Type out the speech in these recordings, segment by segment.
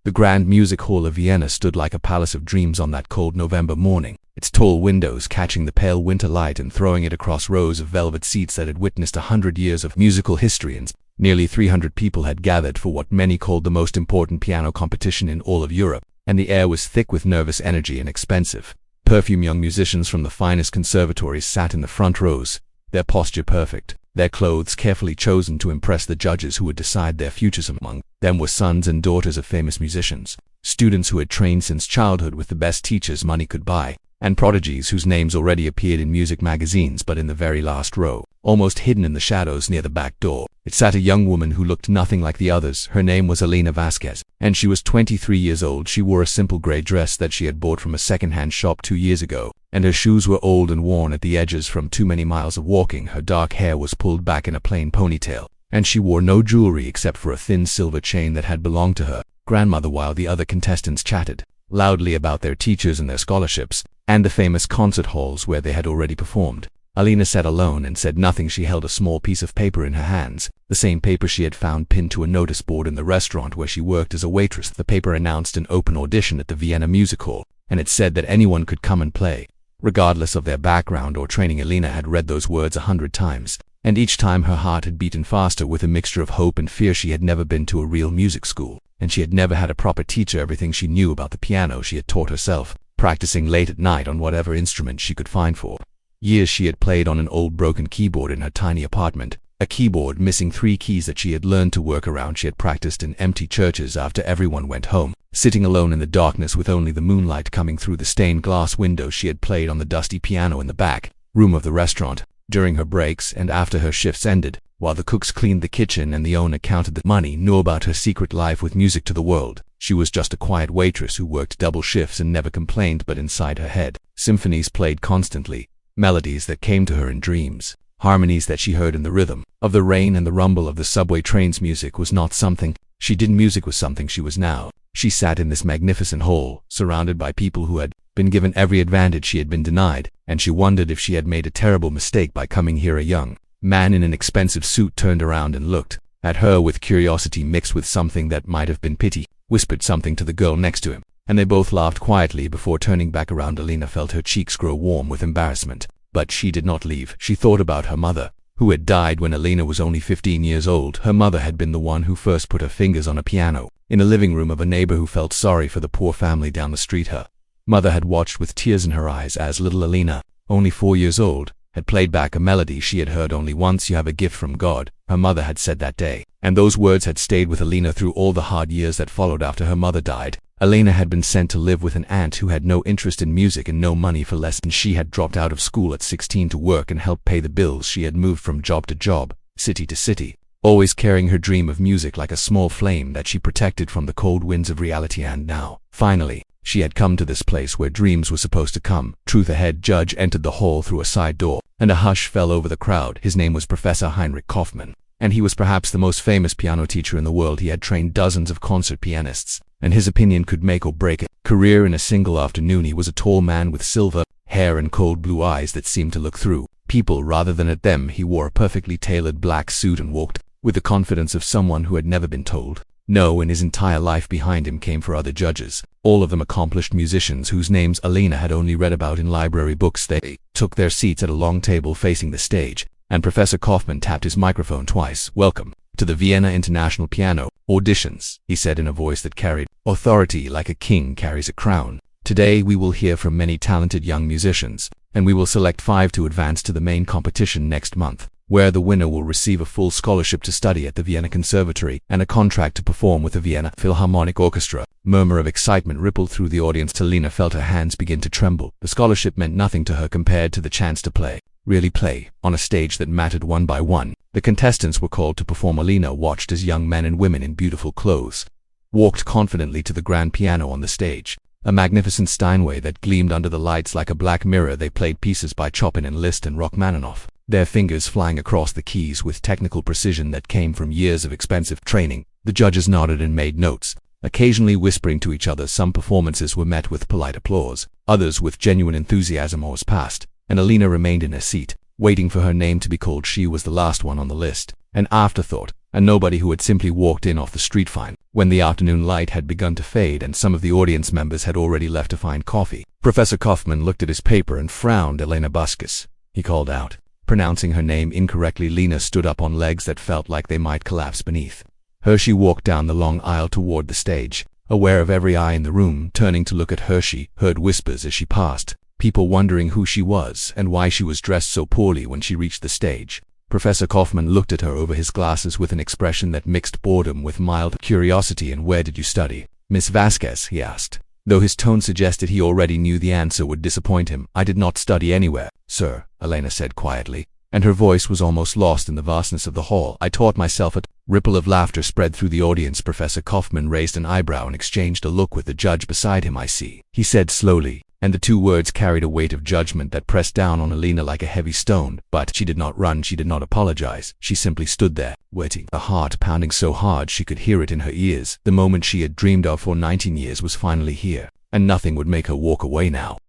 The Grand Music Hall of Vienna stood like a palace of dreams on that cold November morning, its tall windows catching the pale winter light and throwing it across rows of velvet seats that had witnessed 100 years of musical history, and nearly 300 people had gathered for what many called the most important piano competition in all of Europe, and the air was thick with nervous energy and expensive perfume. Young musicians from the finest conservatories sat in the front rows, their posture perfect, their clothes carefully chosen to impress the judges who would decide their futures. Among them were sons and daughters of famous musicians, students who had trained since childhood with the best teachers money could buy, and prodigies whose names already appeared in music magazines. But in the very last row, almost hidden in the shadows near the back door, it sat a young woman who looked nothing like the others. Her name was Alina Vasquez, and she was 23 years old. She wore a simple gray dress that she had bought from a second-hand shop 2 years ago, and her shoes were old and worn at the edges from too many miles of walking. Her dark hair was pulled back in a plain ponytail, and she wore no jewelry except for a thin silver chain that had belonged to her grandmother. While the other contestants chatted loudly about their teachers and their scholarships, and the famous concert halls where they had already performed, Alina sat alone and said nothing. She held a small piece of paper in her hands, the same paper she had found pinned to a notice board in the restaurant where she worked as a waitress. The paper announced an open audition at the Vienna Music Hall, and it said that anyone could come and play, regardless of their background or training. Alina had read those words 100 times, and each time her heart had beaten faster with a mixture of hope and fear. She had never been to a real music school, and she had never had a proper teacher. Everything she knew about the piano she had taught herself, practicing late at night on whatever instrument she could find. For years she had played on an old broken keyboard in her tiny apartment, a keyboard missing 3 keys that she had learned to work around. She had practiced in empty churches after everyone went home, sitting alone in the darkness with only the moonlight coming through the stained glass windows. She had played on the dusty piano in the back room of the restaurant, during her breaks and after her shifts ended, while the cooks cleaned the kitchen and the owner counted the money. Knew about her secret life with music to the world. She was just a quiet waitress who worked double shifts and never complained. But inside her head, symphonies played constantly, melodies that came to her in dreams, harmonies that she heard in the rhythm of the rain and the rumble of the subway trains. Music was not something she did, music was something she was now. She sat in this magnificent hall, surrounded by people who had been given every advantage she had been denied, and she wondered if she had made a terrible mistake by coming here. A young man in an expensive suit turned around and looked at her with curiosity mixed with something that might have been pity, whispered something to the girl next to him, and they both laughed quietly before turning back around. Alina felt her cheeks grow warm with embarrassment, but she did not leave. She thought about her mother, who had died when Alina was only 15 years old. Her mother had been the one who first put her fingers on a piano in the living room of a neighbor who felt sorry for the poor family down the street. Her mother had watched with tears in her eyes as little Alina, only 4 years old, had played back a melody she had heard only once. "You have a gift from God," her mother had said that day, and those words had stayed with Alina through all the hard years that followed after her mother died. Alina had been sent to live with an aunt who had no interest in music and no money for lessons. She had dropped out of school at 16 to work and help pay the bills. She had moved from job to job, city to city, always carrying her dream of music like a small flame that she protected from the cold winds of reality. And now, finally, she had come to this place where dreams were supposed to come. Truth. A head judge entered the hall through a side door, and a hush fell over the crowd. His name was Professor Heinrich Kaufmann, and he was perhaps the most famous piano teacher in the world. He had trained dozens of concert pianists, and his opinion could make or break a career in a single afternoon. He was a tall man with silver hair and cold blue eyes that seemed to look through people rather than at them. He wore a perfectly tailored black suit and walked with the confidence of someone who had never been told no in his entire life. Behind him came 4 other judges, all of them accomplished musicians whose names Alina had only read about in library books. They took their seats at a long table facing the stage, and Professor Kaufmann tapped his microphone twice. "Welcome to the Vienna International Piano Auditions," he said in a voice that carried authority like a king carries a crown. "Today we will hear from many talented young musicians, and we will select 5 to advance to the main competition next month, where the winner will receive a full scholarship to study at the Vienna Conservatory and a contract to perform with the Vienna Philharmonic Orchestra." Murmur of excitement rippled through the audience. Alina felt her hands begin to tremble. The scholarship meant nothing to her compared to the chance to play, really play, on a stage that mattered one by one. The contestants were called to perform. Alina watched as young men and women in beautiful clothes walked confidently to the grand piano on the stage, a magnificent Steinway that gleamed under the lights like a black mirror. They played pieces by Chopin and Liszt and Rachmaninoff, their fingers flying across the keys with technical precision that came from years of expensive training. The judges nodded and made notes, occasionally whispering to each other. Some performances were met with polite applause, others with genuine enthusiasm. Hours passed, and Alina remained in her seat, waiting for her name to be called. She was the last one on the list, an afterthought, and nobody who had simply walked in off the street fine, when the afternoon light had begun to fade and some of the audience members had already left to find coffee. Professor Kaufman looked at his paper and frowned. Elena Busquets, he called out. Pronouncing her name incorrectly, Lena stood up on legs that felt like they might collapse beneath her. She walked down the long aisle toward the stage, aware of every eye in the room. Turning to look at her, she heard whispers as she passed, people wondering who she was and why she was dressed so poorly. When she reached the stage, Professor Kaufman looked at her over his glasses with an expression that mixed boredom with mild curiosity. "And where did you study, Miss Vasquez?" he asked, though his tone suggested he already knew the answer would disappoint him. "I did not study anywhere, sir," Elena said quietly, and her voice was almost lost in the vastness of the hall. "I taught myself at—" Ripple of laughter spread through the audience. Professor Kaufman raised an eyebrow and exchanged a look with the judge beside him. "I see," he said slowly, and the two words carried a weight of judgment that pressed down on Elena like a heavy stone. But she did not run, she did not apologize. She simply stood there, waiting, a heart pounding so hard she could hear it in her ears. The moment she had dreamed of for 19 years was finally here, and nothing would make her walk away now.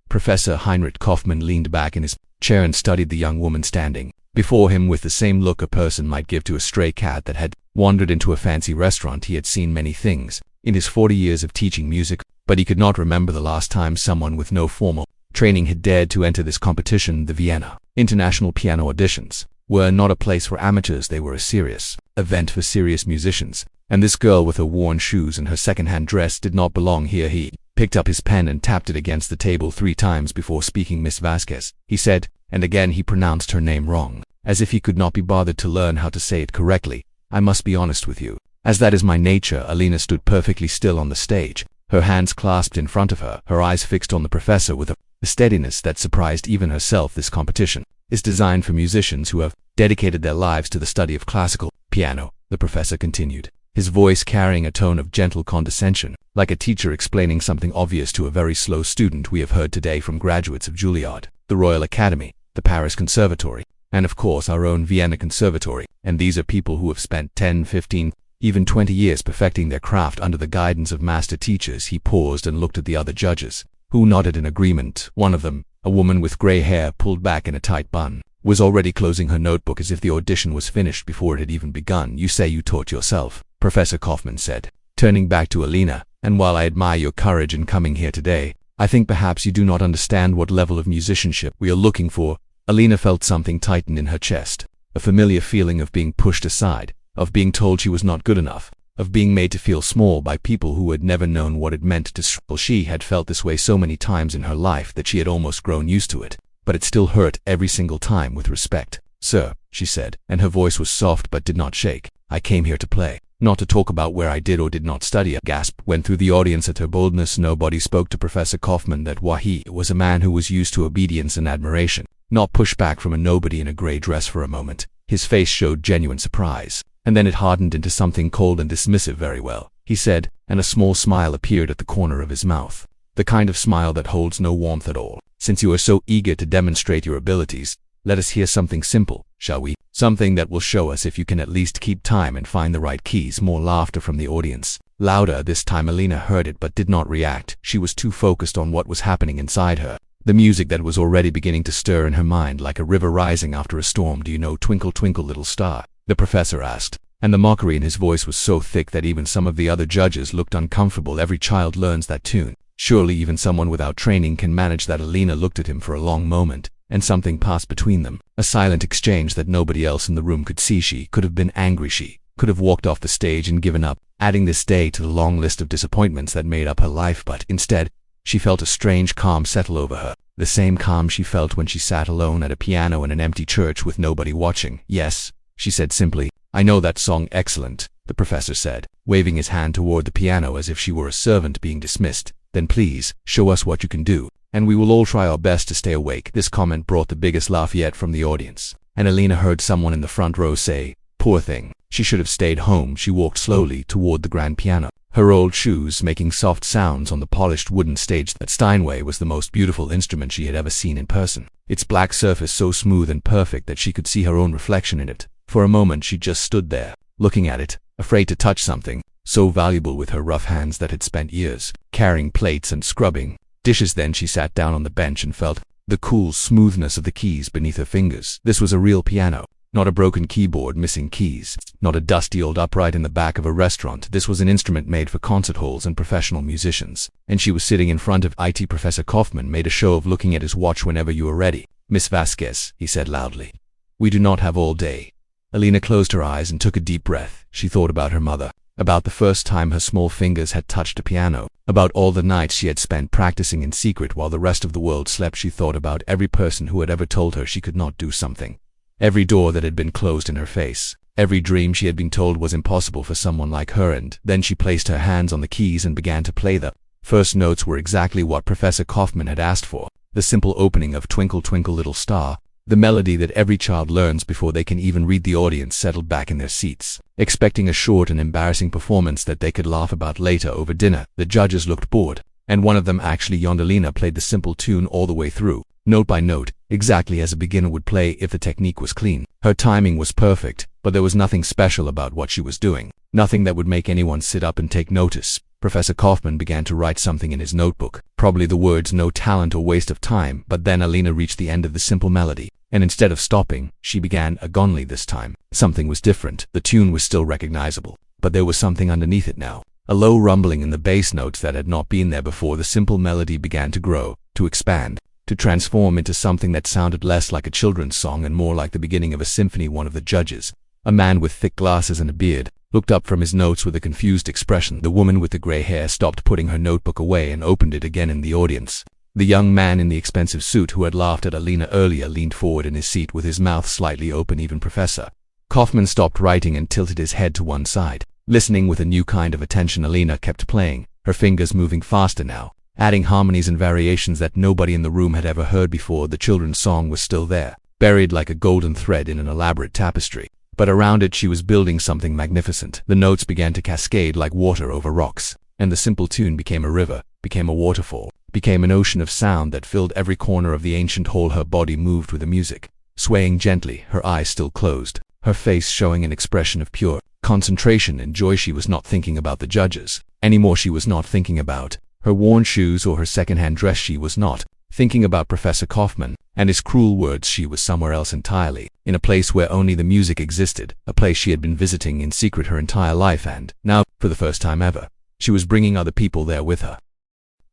Professor Heinrich Kaufman leaned back in his chair and studied the young woman standing before him with the same look a person might give to a stray cat that had wandered into a fancy restaurant. He had seen many things in his 40 years of teaching music, but he could not remember the last time someone with no formal training had dared to enter this competition. The Vienna International Piano Auditions were not a place for amateurs, they were a serious event for serious musicians, and this girl with her worn shoes and her second-hand dress did not belong here. He picked up his pen and tapped it against the table 3 times before speaking. "Miss Vasquez," he said, and again he pronounced her name wrong, as if he could not be bothered to learn how to say it correctly. "I must be honest with you, as that is my nature." Elena stood perfectly still on the stage, her hands clasped in front of her, her eyes fixed on the professor with a steadiness that surprised even herself. "This competition is designed for musicians who have dedicated their lives to the study of classical piano," the professor continued, his voice carrying a tone of gentle condescension, like a teacher explaining something obvious to a very slow student. "We have heard today from graduates of Juilliard, the Royal Academy, the Paris Conservatory, and of course our own Vienna Conservatory, and these are people who have spent 10, 15, even 20 years perfecting their craft under the guidance of master teachers." He paused and looked at the other judges, who nodded in agreement. One of them, a woman with gray hair pulled back in a tight bun, was already closing her notebook as if the audition was finished before it had even begun. "You say you taught yourself," Professor Kaufman said, turning back to Elena, "and while I admire your courage in coming here today, I think perhaps you do not understand what level of musicianship we are looking for." Elena felt something tighten in her chest, a familiar feeling of being pushed aside, of being told she was not good enough, of being made to feel small by people who had never known what it meant to struggle. She had felt this way so many times in her life that she had almost grown used to it, but it still hurt every single time. "With respect, sir," she said, and her voice was soft but did not shake, "I came here to play, not to talk about where I did or did not study." A gasp went through the audience at her boldness. Nobody spoke to Professor Kaufman. That he was a man who was used to obedience and admiration, not pushback from a nobody in a gray dress. For a moment, his face showed genuine surprise, and then it hardened into something cold and dismissive. "Very well," he said, and a small smile appeared at the corner of his mouth, the kind of smile that holds no warmth at all. "Since you are so eager to demonstrate your abilities, let us hear something simple, shall we? Something that will show us if you can at least keep time and find the right keys." More laughter from the audience, louder this time. Elena heard it but did not react. She was too focused on what was happening inside her, the music that was already beginning to stir in her mind like a river rising after a storm. "Do you know Twinkle Twinkle Little Star?" the professor asked, and the mockery in his voice was so thick that even some of the other judges looked uncomfortable. "Every child learns that tune. Surely even someone without training can manage that." Elena looked at him for a long moment, and something passed between them, a silent exchange that nobody else in the room could see. She could have been angry, she could have walked off the stage and given up, adding this day to the long list of disappointments that made up her life, but instead, she felt a strange calm settle over her, the same calm she felt when she sat alone at a piano in an empty church with nobody watching. "Yes," she said simply, "I know that song." "Excellent," the professor said, waving his hand toward the piano as if she were a servant being dismissed. "Then please, show us what you can do, and we will all try our best to stay awake." This comment brought the biggest laugh yet from the audience, and Elena heard someone in the front row say, "Poor thing, she should have stayed home." She walked slowly toward the grand piano, her old shoes making soft sounds on the polished wooden stage. That Steinway was the most beautiful instrument she had ever seen in person, its black surface so smooth and perfect that she could see her own reflection in it. For a moment she just stood there, looking at it, afraid to touch something so valuable with her rough hands that had spent years carrying plates and scrubbing dishes. Then she sat down on the bench and felt the cool smoothness of the keys beneath her fingers. This was a real piano, Not a broken keyboard missing keys, not a dusty old upright in the back of a restaurant. This was an instrument made for concert halls and professional musicians. And she was sitting in front of it. Professor Kaufman made a show of looking at his watch. "Whenever you are ready, Miss Vasquez," he said loudly. "We do not have all day." Alina closed her eyes and took a deep breath. She thought about her mother, about the first time her small fingers had touched a piano, about all the nights she had spent practicing in secret while the rest of the world slept. She thought about every person who had ever told her she could not do something, every door that had been closed in her face, every dream she had been told was impossible for someone like her. And then she placed her hands on the keys and began to play. The first notes were exactly what Professor Kaufman had asked for, the simple opening of "Twinkle, Twinkle, Little Star," the melody that every child learns before they can even read. The audience settled back in their seats, expecting a short and embarrassing performance that they could laugh about later over dinner. The judges looked bored, and one of them actually yawned. Alina played the simple tune all the way through, note by note, exactly as a beginner would play if the technique was clean. Her timing was perfect, but there was nothing special about what she was doing, nothing that would make anyone sit up and take notice. Professor Kaufman began to write something in his notebook, probably the words "no talent" or "waste of time," but then Alina reached the end of the simple melody, and instead of stopping, she began againly. This time, something was different. The tune was still recognizable, but there was something underneath it now, a low rumbling in the bass notes that had not been there before. The simple melody began to grow, to expand, to transform into something that sounded less like a children's song and more like the beginning of a symphony. One of the judges, a man with thick glasses and a beard, looked up from his notes with a confused expression. The woman with the gray hair stopped putting her notebook away and opened it again in the audience. The young man in the expensive suit who had laughed at Alina earlier leaned forward in his seat with his mouth slightly open. Even Professor Kaufman stopped writing and tilted his head to one side, listening with a new kind of attention. Alina kept playing, her fingers moving faster now, adding harmonies and variations that nobody in the room had ever heard before. The children's song was still there, buried like a golden thread in an elaborate tapestry, but around it she was building something magnificent. The notes began to cascade like water over rocks, and the simple tune became a river, became a waterfall, became an ocean of sound that filled every corner of the ancient hall. Her body moved with the music, swaying gently, her eyes still closed, her face showing an expression of pure concentration and joy. She was not thinking about the judges anymore. She was not thinking about her worn shoes or her second-hand dress. She was not thinking about Professor Kaufman and his cruel words. She was somewhere else entirely, in a place where only the music existed, a place she had been visiting in secret her entire life, and now, for the first time ever, she was bringing other people there with her.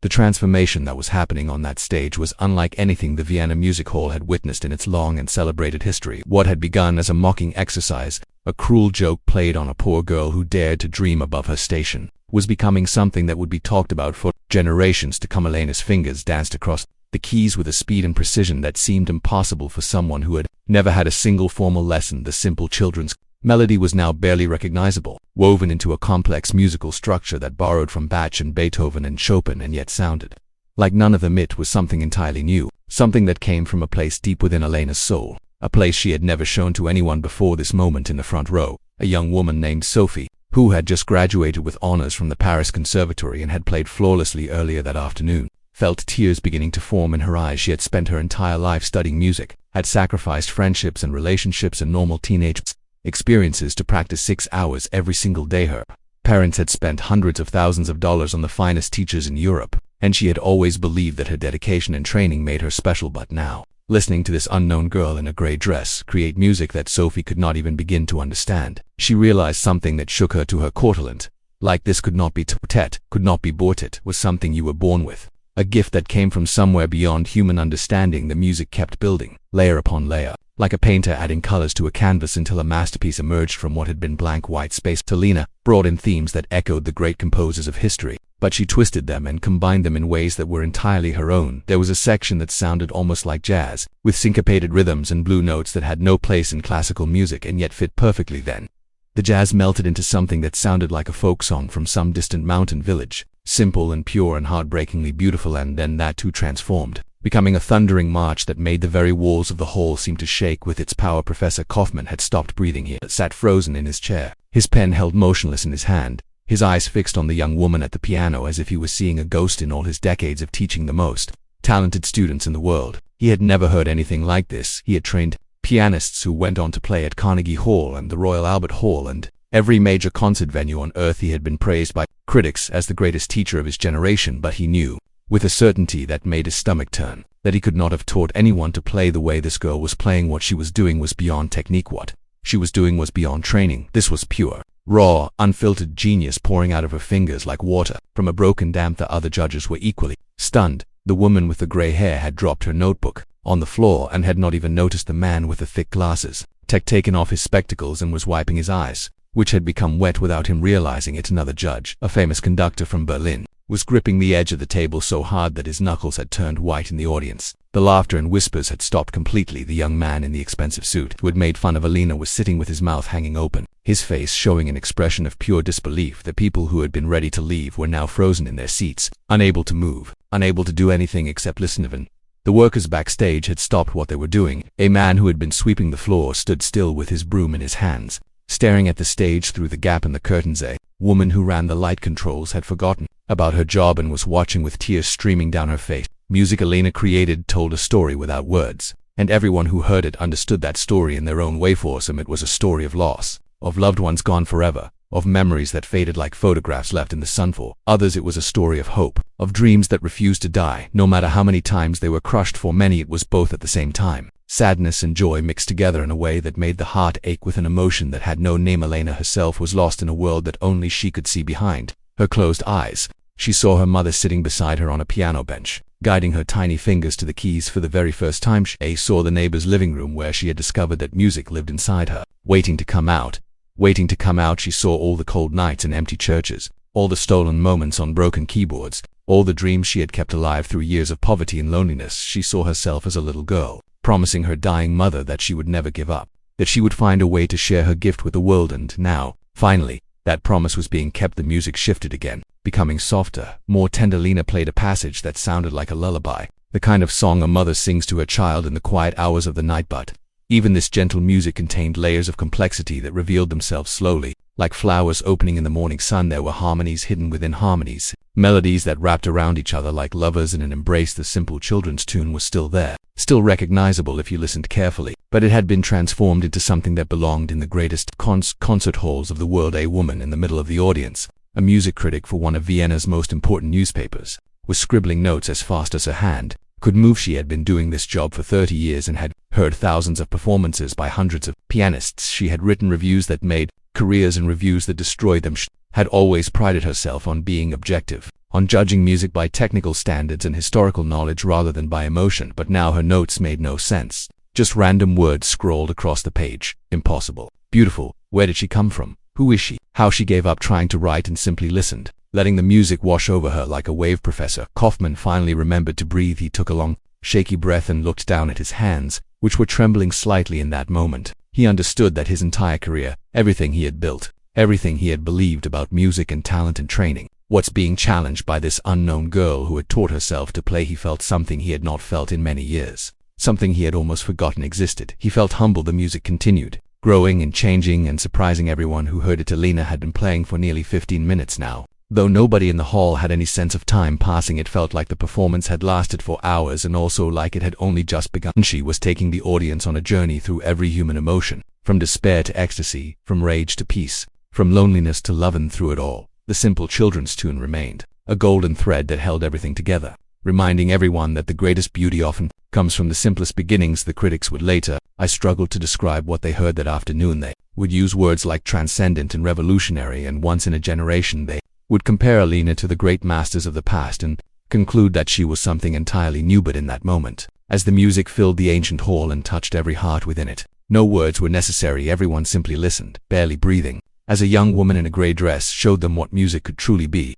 The transformation that was happening on that stage was unlike anything the Vienna Music Hall had witnessed in its long and celebrated history. What had begun as a mocking exercise, a cruel joke played on a poor girl who dared to dream above her station, was becoming something that would be talked about for generations to come. Alina's fingers danced across the keys with a speed and precision that seemed impossible for someone who had never had a single formal lesson. The simple children's melody was now barely recognizable, woven into a complex musical structure that borrowed from Bach and Beethoven and Chopin and yet sounded like none of them. It was something entirely new, something that came from a place deep within Alina's soul, a place she had never shown to anyone before. This moment in the front row, a young woman named Sophie, who had just graduated with honors from the Paris Conservatory and had played flawlessly earlier that afternoon, felt tears beginning to form in her eyes. She had spent her entire life studying music, had sacrificed friendships and relationships and normal teenage experiences to practice 6 hours every single day. Her parents had spent hundreds of thousands of dollars on the finest teachers in Europe, and she had always believed that her dedication and training made her special. But now, listening to this unknown girl in a gray dress create music that Sophie could not even begin to understand, she realized something that shook her to her core. Talent like this could not be taught, could not be bought. It was something you were born with, a gift that came from somewhere beyond human understanding. The music kept building, layer upon layer, like a painter adding colors to a canvas until a masterpiece emerged from what had been blank white space. Alina brought in themes that echoed the great composers of history, but she twisted them and combined them in ways that were entirely her own. There was a section that sounded almost like jazz, with syncopated rhythms and blue notes that had no place in classical music and yet fit perfectly. Then, the jazz melted into something that sounded like a folk song from some distant mountain village, simple and pure and heartbreakingly beautiful, and then that too transformed, becoming a thundering march that made the very walls of the hall seem to shake with its power. Professor Kaufman had stopped breathing. He sat frozen in his chair, his pen held motionless in his hand, his eyes fixed on the young woman at the piano as if he was seeing a ghost. In all his decades of teaching the most talented students in the world, he had never heard anything like this. He had trained pianists who went on to play at Carnegie Hall and the Royal Albert Hall and every major concert venue on earth. He had been praised by critics as the greatest teacher of his generation, but he knew with a certainty that made his stomach turn, that he could not have taught anyone to play the way this girl was playing. What she was doing was beyond technique. What she was doing was beyond training. This was pure, raw, unfiltered genius pouring out of her fingers like water from a broken dam. The other judges were equally stunned. The woman with the gray hair had dropped her notebook on the floor and had not even noticed the man with the thick glasses. Taken off his spectacles and was wiping his eyes, which had become wet without him realizing it. Another judge, a famous conductor from Berlin, was gripping the edge of the table so hard that his knuckles had turned white in the audience. The laughter and whispers had stopped completely. The young man in the expensive suit who had made fun of Alina was sitting with his mouth hanging open, his face showing an expression of pure disbelief. The people who had been ready to leave were now frozen in their seats, unable to move, unable to do anything except listen. Even the workers backstage had stopped what they were doing. A man who had been sweeping the floor stood still with his broom in his hands, staring at the stage through the gap in the curtains. A woman who ran the light controls had forgotten about her job and was watching with tears streaming down her face. Music Alina created told a story without words, and everyone who heard it understood that story in their own way. For some it was a story of loss, of loved ones gone forever, of memories that faded like photographs left in the sun. For others it was a story of hope, of dreams that refused to die, no matter how many times they were crushed. For many it was both at the same time, sadness and joy mixed together in a way that made the heart ache with an emotion that had no name. Alina herself was lost in a world that only she could see. Behind her closed eyes, she saw her mother sitting beside her on a piano bench, guiding her tiny fingers to the keys for the very first time. She saw the neighbor's living room where she had discovered that music lived inside her, waiting to come out. Waiting to come out. She saw all the cold nights in empty churches, all the stolen moments on broken keyboards, all the dreams she had kept alive through years of poverty and loneliness. She saw herself as a little girl, promising her dying mother that she would never give up, that she would find a way to share her gift with the world. And now, finally, that promise was being kept. The music shifted again, becoming softer, more tender. Alina played a passage that sounded like a lullaby, the kind of song a mother sings to her child in the quiet hours of the night. But even this gentle music contained layers of complexity that revealed themselves slowly, like flowers opening in the morning sun. There were harmonies hidden within harmonies, melodies that wrapped around each other like lovers in an embrace. The simple children's tune was still there, still recognizable if you listened carefully, but it had been transformed into something that belonged in the greatest concert halls of the world. A woman in the middle of the audience, a music critic for one of Vienna's most important newspapers, was scribbling notes as fast as her hand could move. She had been doing this job for 30 years and had heard thousands of performances by hundreds of pianists. She had written reviews that made careers and reviews that destroyed them. She had always prided herself on being objective, on judging music by technical standards and historical knowledge rather than by emotion. But now her notes made no sense, just random words scrawled across the page. Impossible. Beautiful. Where did she come from? Who is she? How? She gave up trying to write and simply listened, letting the music wash over her like a wave. Professor Kaufman finally remembered to breathe. He took a long, shaky breath and looked down at his hands, which were trembling slightly in that moment. He understood that his entire career, everything he had built, everything he had believed about music and talent and training, was being challenged by this unknown girl who had taught herself to play. He felt something he had not felt in many years, something he had almost forgotten existed. He felt humbled. The music continued, growing and changing and surprising everyone who heard it. Alina had been playing for nearly 15 minutes now. Though nobody in the hall had any sense of time passing, it felt like the performance had lasted for hours and also like it had only just begun. She was taking the audience on a journey through every human emotion, from despair to ecstasy, from rage to peace, from loneliness to love, and through it all, the simple children's tune remained, a golden thread that held everything together, reminding everyone that the greatest beauty often comes from the simplest beginnings. The critics would later, I struggled to describe what they heard that afternoon. They would use words like transcendent and revolutionary and once in a generation. They would compare Alina to the great masters of the past and conclude that she was something entirely new. But in that moment, as the music filled the ancient hall and touched every heart within it, no words were necessary. Everyone simply listened, barely breathing, as a young woman in a gray dress showed them what music could truly be.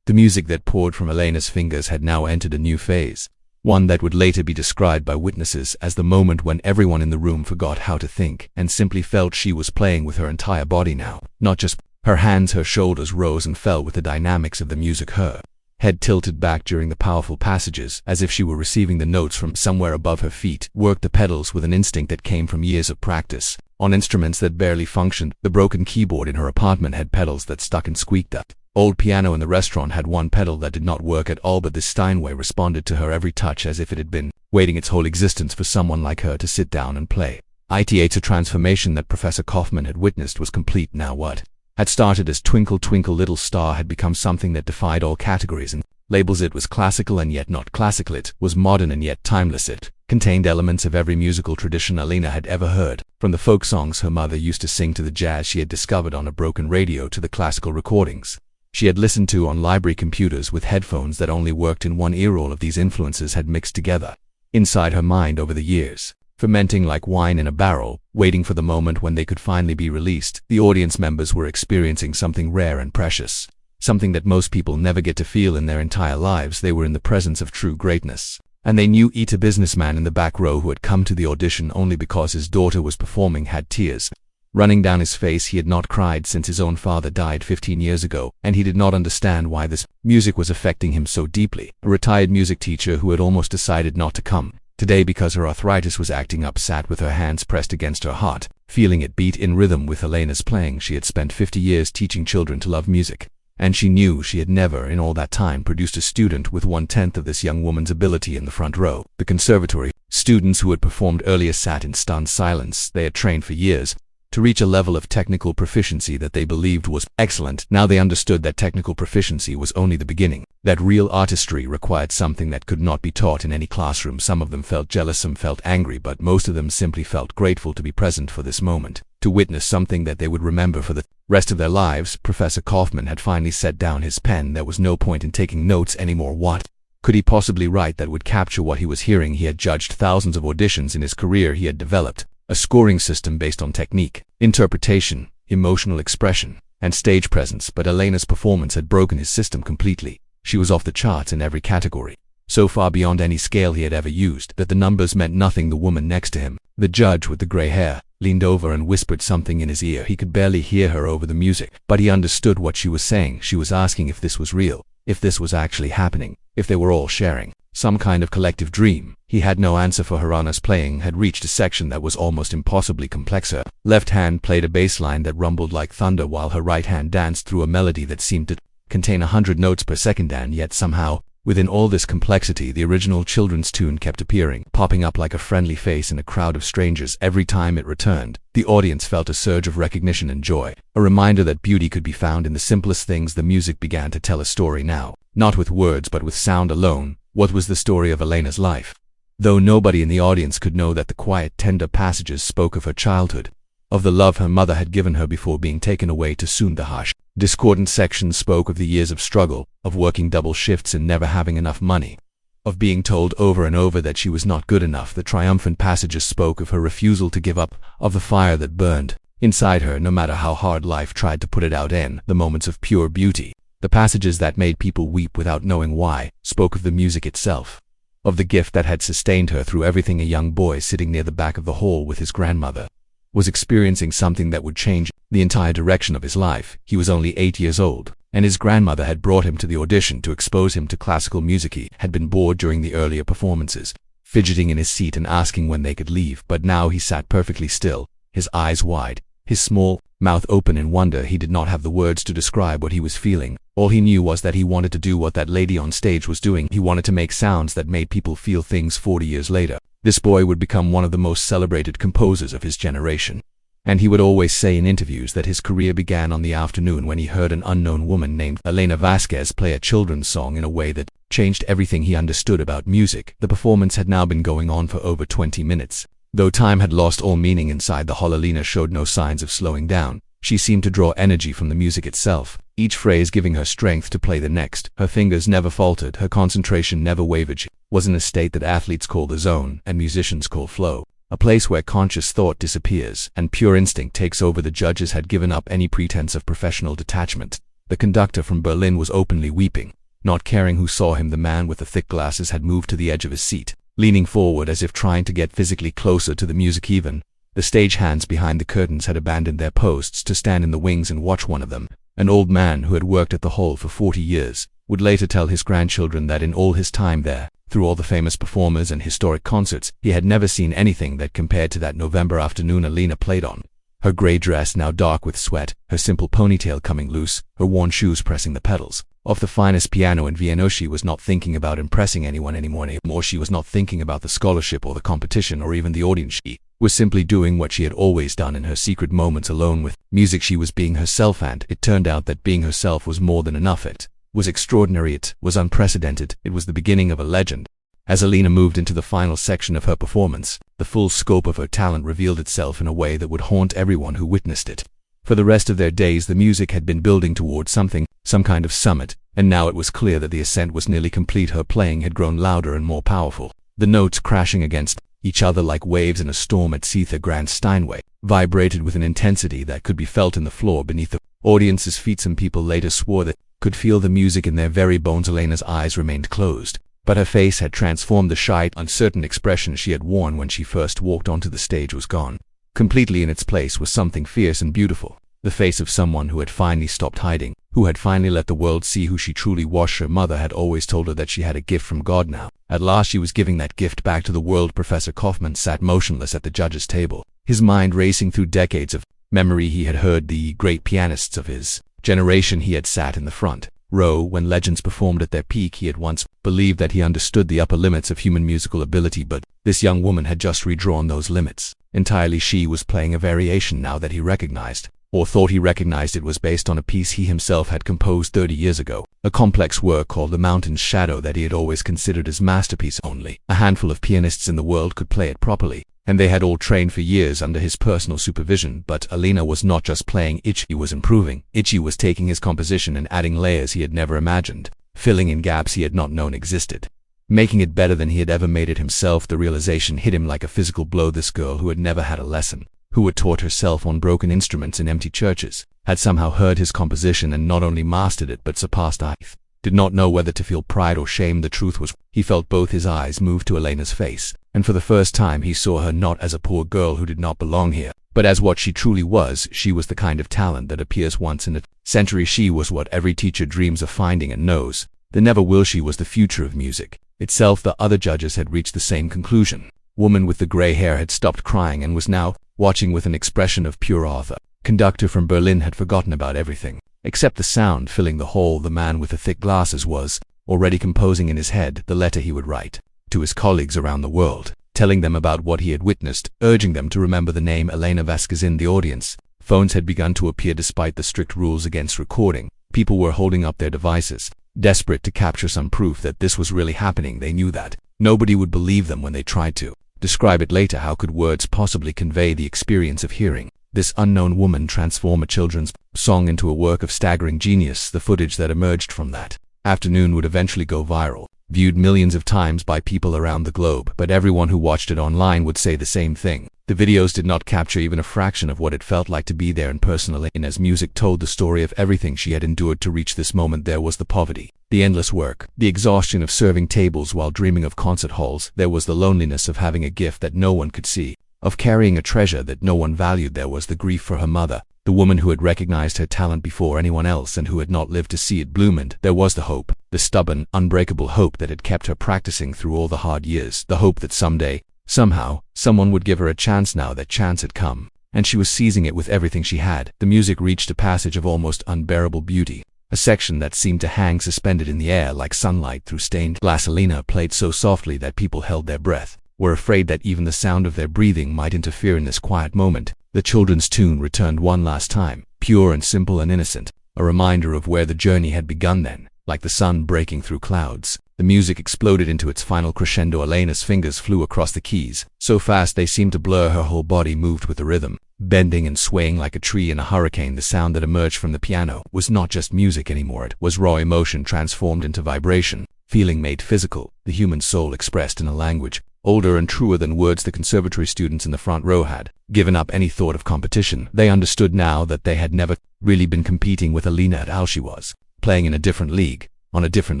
The music that poured from Alina's fingers had now entered a new phase, one that would later be described by witnesses as the moment when everyone in the room forgot how to think and simply felt she was playing with her entire body now, not just her hands. Her shoulders rose and fell with the dynamics of the music. Her head tilted back during the powerful passages, as if she were receiving the notes from somewhere above her feet. Worked the pedals with an instinct that came from years of practice, on instruments that barely functioned. The broken keyboard in her apartment had pedals that stuck and squeaked. That old piano in the restaurant had one pedal that did not work at all, but this Steinway responded to her every touch as if it had been waiting its whole existence for someone like her to sit down and play. The transformation that Professor Kaufman had witnessed was complete now. What had started as Twinkle Twinkle Little Star had become something that defied all categories and labels it was classical and yet not classical. It was modern and yet timeless. It contained elements of every musical tradition Alena had ever heard, from the folk songs her mother used to sing to the jazz she had discovered on a broken radio to the classical recordings she had listened to on library computers with headphones that only worked in one ear. All of these influences had mixed together inside her mind over the years, fermenting like wine in a barrel, waiting for the moment when they could finally be released. The audience members were experiencing something rare and precious, something that most people never get to feel in their entire lives. They were in the presence of true greatness. And they knew a businessman in the back row who had come to the audition only because his daughter was performing had tears running down his face. He had not cried since his own father died 15 years ago, and he did not understand why this music was affecting him so deeply. A retired music teacher who had almost decided not to come today because her arthritis was acting up sat with her hands pressed against her heart, feeling it beat in rhythm with Alena's playing. She had spent 50 years teaching children to love music, and she knew she had never in all that time produced a student with 1/10 of this young woman's ability in the front row. The conservatory students who had performed earlier sat in stunned silence. They had trained for years to reach a level of technical proficiency that they believed was excellent. Now they understood that technical proficiency was only the beginning, that real artistry required something that could not be taught in any classroom. Some of them felt jealous, some felt angry, but most of them simply felt grateful to be present for this moment, to witness something that they would remember for the rest of their lives. Professor Kaufman had finally set down his pen. There was no point in taking notes anymore. What could he possibly write that would capture what he was hearing? He had judged thousands of auditions in his career. He had developed a scoring system based on technique, interpretation, emotional expression, and stage presence, but Alena's performance had broken his system completely. She was off the charts in every category, so far beyond any scale he had ever used that the numbers meant nothing. The woman next to him, the judge with the gray hair, leaned over and whispered something in his ear. He could barely hear her over the music, but he understood what she was saying. She was asking if this was real, if this was actually happening, if they were all sharing some kind of collective dream. He had no answer for her. Anna's playing had reached a section that was almost impossibly complex. Her left hand played a bass line that rumbled like thunder, while her right hand danced through a melody that seemed to contain 100 notes per second. And yet somehow, within all this complexity, the original children's tune kept appearing, popping up like a friendly face in a crowd of strangers. Every time it returned, the audience felt a surge of recognition and joy, a reminder that beauty could be found in the simplest things. The music began to tell a story now, not with words but with sound alone. What was the story of Alena's life? Though nobody in the audience could know that the quiet, tender passages spoke of her childhood, of the love her mother had given her before being taken away too soon. The harsh, discordant sections spoke of the years of struggle, of working double shifts and never having enough money, of being told over and over that she was not good enough. The triumphant passages spoke of her refusal to give up, of the fire that burned inside her no matter how hard life tried to put it out. In the moments of pure beauty, the passages that made people weep without knowing why, spoke of the music itself, of the gift that had sustained her through everything. A young boy sitting near the back of the hall with his grandmother was experiencing something that would change the entire direction of his life. He was only 8 years old, and his grandmother had brought him to the audition to expose him to classical music. He had been bored during the earlier performances, fidgeting in his seat and asking when they could leave, but now he sat perfectly still, his eyes wide, his small mouth open in wonder. He did not have the words to describe what he was feeling. All he knew was that he wanted to do what that lady on stage was doing. He wanted to make sounds that made people feel things. 40 years later, this boy would become one of the most celebrated composers of his generation. And he would always say in interviews that his career began on the afternoon when he heard an unknown woman named Alena Vasquez play a children's song in a way that changed everything he understood about music. The performance had now been going on for over 20 minutes. Though time had lost all meaning inside the hall, Alena showed no signs of slowing down. She seemed to draw energy from the music itself, each phrase giving her strength to play the next. Her fingers never faltered, her concentration never wavered. She was in a state that athletes call the zone and musicians call flow, a place where conscious thought disappears and pure instinct takes over. The judges had given up any pretense of professional detachment. The conductor from Berlin was openly weeping, not caring who saw him. The man with the thick glasses had moved to the edge of his seat, leaning forward as if trying to get physically closer to the music. Even the stagehands behind the curtains had abandoned their posts to stand in the wings and watch. One of them, an old man who had worked at the hall for 40 years, would later tell his grandchildren that in all his time there, through all the famous performers and historic concerts, he had never seen anything that compared to that November afternoon Alena played on. Her gray dress now dark with sweat, her simple ponytail coming loose, her worn shoes pressing the pedals of the finest piano in Vienna. She was not thinking about impressing anyone anymore. She was not thinking about the scholarship or the competition or even the audience. She was simply doing what she had always done in her secret moments alone with music. She was being herself, and it turned out that being herself was more than enough. It was extraordinary. It was unprecedented. It was the beginning of a legend. As Alina moved into the final section of her performance, the full scope of her talent revealed itself in a way that would haunt everyone who witnessed it. For the rest of their days, the music had been building towards something, some kind of summit, and now it was clear that the ascent was nearly complete. Her playing had grown louder and more powerful, the notes crashing against each other like waves in a storm at Seetha Grand Steinway, vibrated with an intensity that could be felt in the floor beneath the audience's feet. Some people later swore that could feel the music in their very bones. Alina's eyes remained closed, but her face had transformed. The shy, uncertain expression she had worn when she first walked onto the stage was gone. Completely in its place was something fierce and beautiful, the face of someone who had finally stopped hiding, who had finally let the world see who she truly was. Her mother had always told her that she had a gift from God. Now, at last, she was giving that gift back to the world. Professor Kaufman sat motionless at the judges' table, his mind racing through decades of memory. He had heard the great pianists of his generation. He had sat in the front row when legends performed at their peak. He had once believed that he understood the upper limits of human musical ability, but this young woman had just redrawn those limits entirely. She was playing a variation now that he recognized, or thought he recognized. It was based on a piece he himself had composed 30 years ago, a complex work called The Mountain's Shadow that he had always considered his masterpiece. Only a handful of pianists in the world could play it properly, and they had all trained for years under his personal supervision. But Alina was not just playing it, he was improving. He was taking his composition and adding layers he had never imagined, filling in gaps he had not known existed, making it better than he had ever made it himself. The realization hit him like a physical blow. This girl who had never had a lesson, who had taught herself on broken instruments in empty churches, had somehow heard his composition and not only mastered it but surpassed it. Did not know whether to feel pride or shame. The truth was, he felt both. His eyes moved to Alina's face, and for the first time he saw her not as a poor girl who did not belong here, but as what she truly was. She was the kind of talent that appears once in a century. She was what every teacher dreams of finding and knows they never will. She was the future of music itself. The other judges had reached the same conclusion. Woman with the gray hair had stopped crying and was now watching with an expression of pure awe. The conductor from Berlin had forgotten about everything except the sound filling the hall. The man with the thick glasses was already composing in his head the letter he would write to his colleagues around the world, telling them about what he had witnessed, urging them to remember the name Elena Vasquez. In the audience, phones had begun to appear despite the strict rules against recording. People were holding up their devices, desperate to capture some proof that this was really happening. They knew that nobody would believe them when they tried to describe it later. How could words possibly convey the experience of hearing this unknown woman transform a children's song into a work of staggering genius? The footage that emerged from that afternoon would eventually go viral, viewed millions of times by people around the globe, but everyone who watched it online would say the same thing. The videos did not capture even a fraction of what it felt like to be there in person. Alina's music told the story of everything she had endured to reach this moment. There was the poverty, the endless work, the exhaustion of serving tables while dreaming of concert halls. There was the loneliness of having a gift that no one could see, of carrying a treasure that no one valued. There was the grief for her mother, the woman who had recognized her talent before anyone else and who had not lived to see it bloom. And there was the hope, the stubborn, unbreakable hope that had kept her practicing through all the hard years, the hope that someday, somehow, someone would give her a chance. Now that chance had come, and she was seizing it with everything she had. The music reached a passage of almost unbearable beauty, a section that seemed to hang suspended in the air like sunlight through stained glass. Alina played so softly that people held their breath, were afraid that even the sound of their breathing might interfere in this quiet moment. The children's tune returned one last time, pure and simple and innocent, a reminder of where the journey had begun. Then, like the sun breaking through clouds, the music exploded into its final crescendo. Elena's fingers flew across the keys, so fast they seemed to blur. Her whole body moved with the rhythm, bending and swaying like a tree in a hurricane. The sound that emerged from the piano was not just music anymore. It was raw emotion transformed into vibration, feeling made physical, the human soul expressed in a language older and truer than words. The conservatory students in the front row had given up any thought of competition. They understood now that they had never really been competing with Alina at all. She was playing in a different league, on a different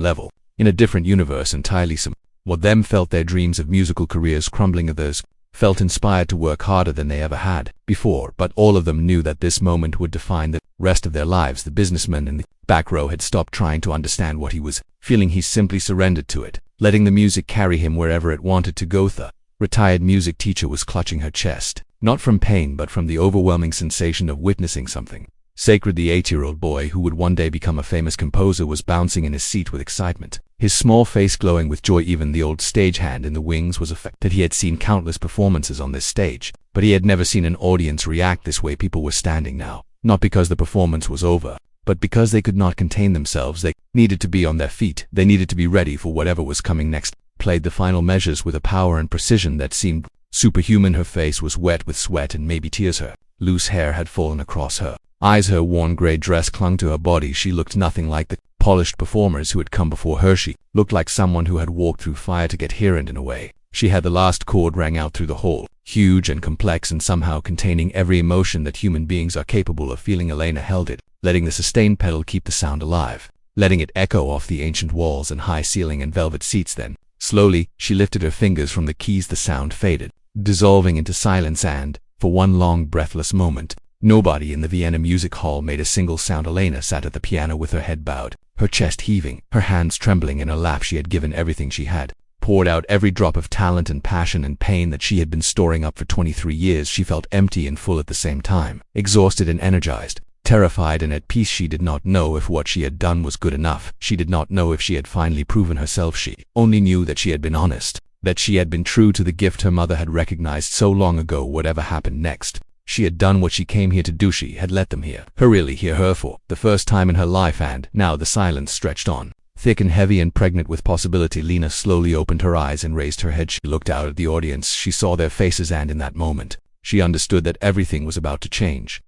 level, in a different universe entirely. Some what them felt their dreams of musical careers crumbling. Others felt inspired to work harder than they ever had before, but all of them knew that this moment would define the rest of their lives. The businessman in the back row had stopped trying to understand what he was feeling. He simply surrendered to it, letting the music carry him wherever it wanted to go. The retired music teacher was clutching her chest, not from pain but from the overwhelming sensation of witnessing something sacred. The 8-year-old boy who would one day become a famous composer was bouncing in his seat with excitement, his small face glowing with joy. Even the old stagehand in the wings was affected. He had seen countless performances on this stage, but he had never seen an audience react this way. People were standing now, not because the performance was over, But because they could not contain themselves, they needed to be on their feet. They needed to be ready for whatever was coming next. Played the final measures with a power and precision that seemed superhuman. Her face was wet with sweat and maybe tears. Her loose hair had fallen across her eyes. Her worn gray dress clung to her body. She looked nothing like the polished performers who had come before her. She looked like someone who had walked through fire to get here, and in a way, she had. The last chord rang out through the hall, huge and complex and somehow containing every emotion that human beings are capable of feeling. Elena held it, letting the sustained pedal keep the sound alive, letting it echo off the ancient walls and high ceiling and velvet seats. Then, slowly, she lifted her fingers from the keys. The sound faded, dissolving into silence, and, for one long breathless moment, nobody in the Vienna Music Hall made a single sound. Elena sat at the piano with her head bowed, her chest heaving, her hands trembling. In her lap she had given everything she had, poured out every drop of talent and passion and pain that she had been storing up for 23 years. She felt empty and full at the same time, exhausted and energized, terrified and at peace. She did not know if what she had done was good enough. She did not know if she had finally proven herself. She only knew that she had been honest, that she had been true to the gift her mother had recognized so long ago. Whatever happened next, she had done what she came here to do. She had let them hear her, really hear her for the first time in her life. And now the silence stretched on, thick and heavy and pregnant with possibility. Lena slowly opened her eyes and raised her head. She looked out at the audience. She saw their faces, and in that moment, she understood that everything was about to change.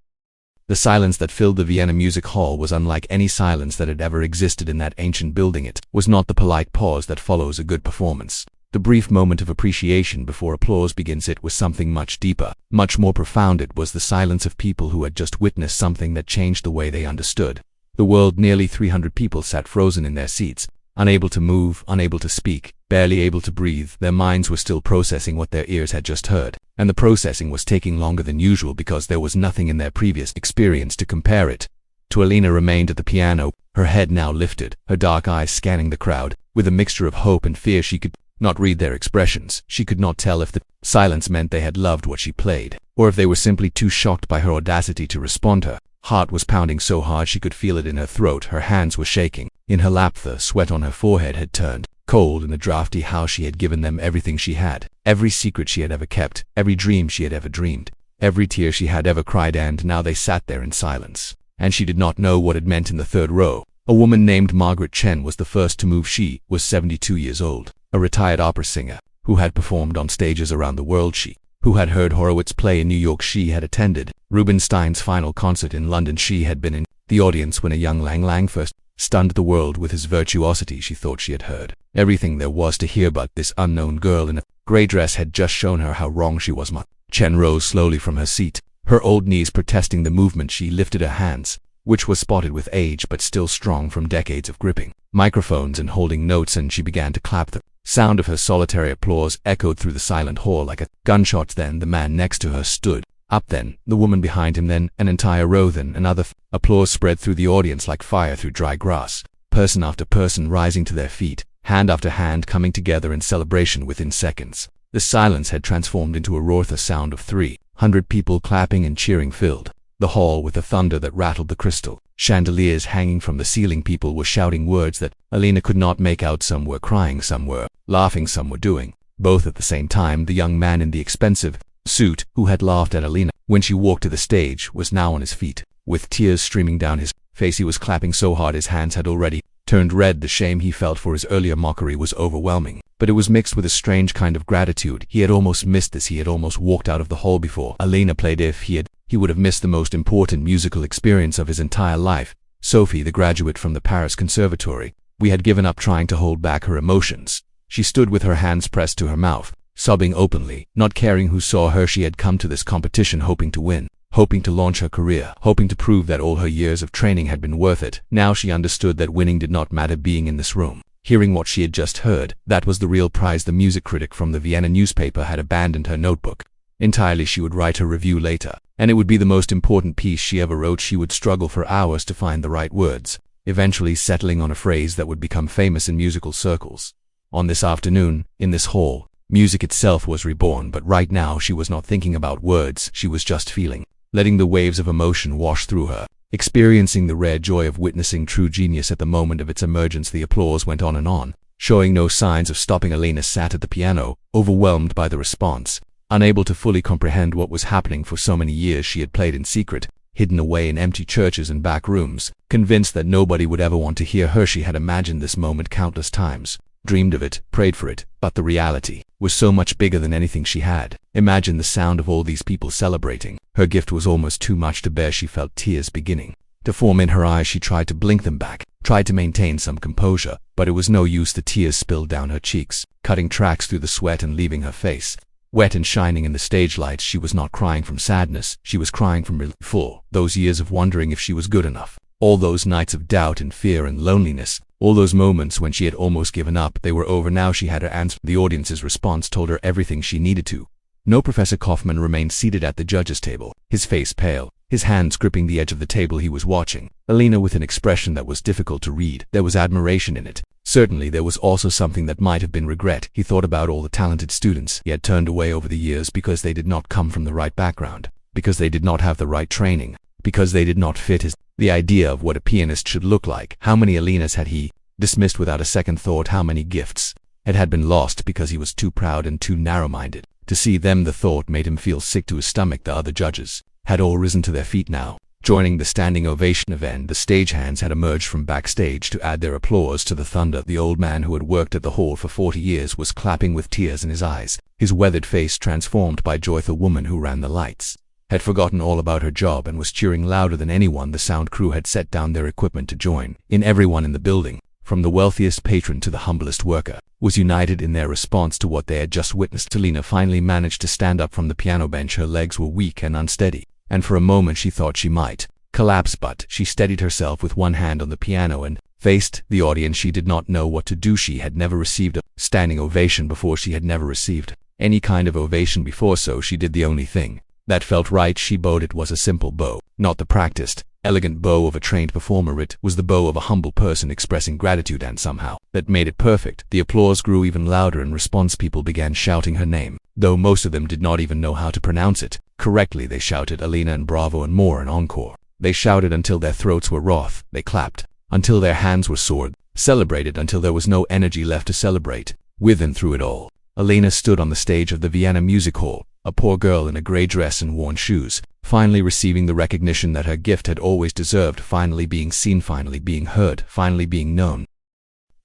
The silence that filled the Vienna Music Hall was unlike any silence that had ever existed in that ancient building. It was not the polite pause that follows a good performance, the brief moment of appreciation before applause begins. It was something much deeper, much more profound. It was the silence of people who had just witnessed something that changed the way they understood the world. Nearly 300 people sat frozen in their seats, unable to move, unable to speak, barely able to breathe. Their minds were still processing what their ears had just heard, and the processing was taking longer than usual because there was nothing in their previous experience to compare it to. Elena remained at the piano, her head now lifted, her dark eyes scanning the crowd with a mixture of hope and fear. She could not read their expressions. She could not tell if the silence meant they had loved what she played, or if they were simply too shocked by her audacity to respond. Her heart was pounding so hard she could feel it in her throat. Her hands were shaking. In her lap the sweat on her forehead had turned cold in the drafty. How she had given them everything she had, every secret she had ever kept, every dream she had ever dreamed, every tear she had ever cried. And now they sat there in silence, and she did not know what it meant. In the third row, a woman named Margaret Chen was the first to move. She was 72 years old, a retired opera singer who had performed on stages around the world. She who had heard Horowitz play in New York. She had attended Rubinstein's final concert in London. She had been in the audience when a young Lang Lang first stunned the world with his virtuosity. She thought she had heard everything there was to hear, but this unknown girl in a gray dress had just shown her how wrong she was. Chen rose slowly from her seat, her old knees protesting the movement. She lifted her hands, which was spotted with age but still strong from decades of gripping microphones and holding notes, and she began to clap. The sound of her solitary applause echoed through the silent hall like a gunshot. Then the man next to her stood up, then the woman behind him, then an entire row, then another. Applause spread through the audience like fire through dry grass, person after person rising to their feet, hand after hand coming together in celebration. Within seconds, the silence had transformed into a roar. The sound of 300 people clapping and cheering filled the hall with a thunder that rattled the crystal chandeliers hanging from the ceiling. People were shouting words that Elena could not make out. Some were crying, some were laughing, some were doing both at the same time. The young man in the expensive suit, who had laughed at Elena when she walked to the stage, was now on his feet, with tears streaming down his face. He was clapping so hard his hands had already turned red. The shame he felt for his earlier mockery was overwhelming, but it was mixed with a strange kind of gratitude. He had almost missed this. He had almost walked out of the hall before Elena played. If he would have missed the most important musical experience of his entire life. Sophie, the graduate from the Paris Conservatory, we had given up trying to hold back her emotions. She stood with her hands pressed to her mouth, sobbing openly, not caring who saw her. She had come to this competition hoping to win, hoping to launch her career, hoping to prove that all her years of training had been worth it. Now she understood that winning did not matter. Being in this room, hearing what she had just heard, that was the real prize. The music critic from the Vienna newspaper had abandoned her notebook entirely. She would write her review later, and it would be the most important piece she ever wrote. She would struggle for hours to find the right words, eventually settling on a phrase that would become famous in musical circles. On this afternoon, in this hall, music itself was reborn, but right now she was not thinking about words. She was just feeling, letting the waves of emotion wash through her, experiencing the rare joy of witnessing true genius at the moment of its emergence. The applause went on, showing no signs of stopping. Elena sat at the piano, overwhelmed by the response, unable to fully comprehend what was happening. For so many years she had played in secret, hidden away in empty churches and back rooms, convinced that nobody would ever want to hear her. She had imagined this moment countless times, dreamed of it, prayed for it, but the reality was so much bigger than anything she had imagined. The sound of all these people celebrating her gift was almost too much to bear. She felt tears beginning to form in her eyes. She tried to blink them back, tried to maintain some composure, but it was no use. The tears spilled down her cheeks, cutting tracks through the sweat and leaving her face wet and shining in the stage lights. She was not crying from sadness, she was crying from relief. For those years of wondering if she was good enough, all those nights of doubt and fear and loneliness, all those moments when she had almost given up, they were over now. She had her answer. The audience's response told her everything she needed to know. Professor Kaufman remained seated at the judges' table, his face pale, his hands gripping the edge of the table. He was watching Alina with an expression that was difficult to read. There was admiration in it. Certainly there was also something that might have been regret. He thought about all the talented students he had turned away over the years because they did not come from the right background, because they did not have the right training, because they did not fit the idea of what a pianist should look like. How many Alinas had he dismissed without a second thought? How many gifts had been lost because he was too proud and too narrow-minded to see them? The thought made him feel sick to his stomach. The other judges had all risen to their feet now, joining the standing ovation event. The stagehands had emerged from backstage to add their applause to the thunder. The old man who had worked at the hall for 40 years was clapping with tears in his eyes, his weathered face transformed by joy. The woman who ran the lights had forgotten all about her job and was cheering louder than anyone. The sound crew had set down their equipment to join in. Everyone in the building, from the wealthiest patron to the humblest worker, was united in their response to what they had just witnessed. Alina finally managed to stand up from the piano bench. Her legs were weak and unsteady, and for a moment she thought she might collapse, but she steadied herself with one hand on the piano and faced the audience. She did not know what to do. She had never received a standing ovation before. She had never received any kind of ovation before, so she did the only thing that felt right. She bowed. It was a simple bow, not the practiced, elegant bow of a trained performer. It was the bow of a humble person expressing gratitude, and somehow that made it perfect. The applause grew even louder. In response, people began shouting her name, though most of them did not even know how to pronounce it correctly. They shouted Alina and bravo and more and encore. They shouted until their throats were wroth. They clapped until their hands were sore, celebrated until there was no energy left to celebrate with. And through it all, Alina stood on the stage of the Vienna Music Hall, a poor girl in a gray dress and worn shoes, finally receiving the recognition that her gift had always deserved, finally being seen, finally being heard, finally being known.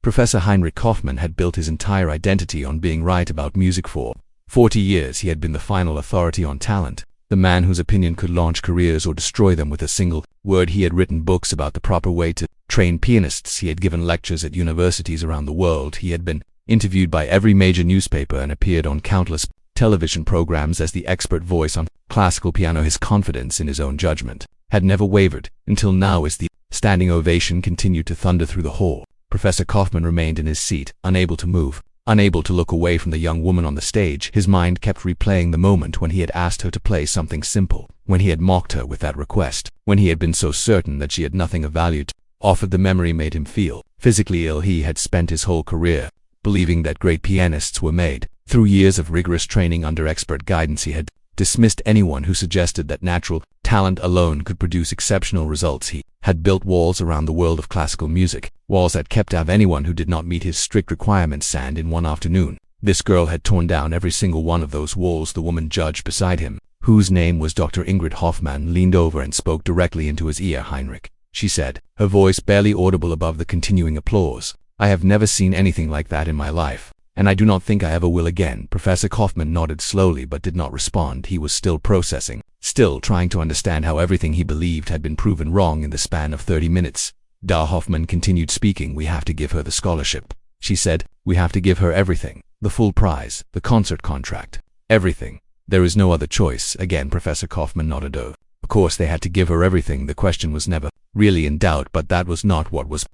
Professor Heinrich Kaufmann had built his entire identity on being right about music. For 40 years he had been the final authority on talent, the man whose opinion could launch careers or destroy them with a single word. He had written books about the proper way to train pianists. He had given lectures at universities around the world. He had been interviewed by every major newspaper and appeared on countless television programs as the expert voice on classical piano. His confidence in his own judgment had never wavered, until now as the standing ovation continued to thunder through the hall. Professor Kaufmann remained in his seat, unable to move, unable to look away from the young woman on the stage. His mind kept replaying the moment when he had asked her to play something simple, when he had mocked her with that request, when he had been so certain that she had nothing of value to offer. The memory made him feel physically ill. He had spent his whole career believing that great pianists were made through years of rigorous training under expert guidance. He had dismissed anyone who suggested that natural talent alone could produce exceptional results. He had built walls around the world of classical music, walls that kept out anyone who did not meet his strict requirements, and in one afternoon, this girl had torn down every single one of those walls. The woman judge beside him, whose name was Dr. Ingrid Hoffmann, leaned over and spoke directly into his ear. Heinrich, she said, her voice barely audible above the continuing applause, I have never seen anything like that in my life, and I do not think I ever will again. Professor Kaufmann nodded slowly but did not respond. He was still processing, still trying to understand how everything he believed had been proven wrong in the span of 30 minutes. Da Hoffmann continued speaking. We have to give her the scholarship, she said. We have to give her everything, the full prize, the concert contract, everything. There is no other choice. Again Professor Kaufmann nodded. Of course they had to give her everything. The question was never really in doubt, but that was not what was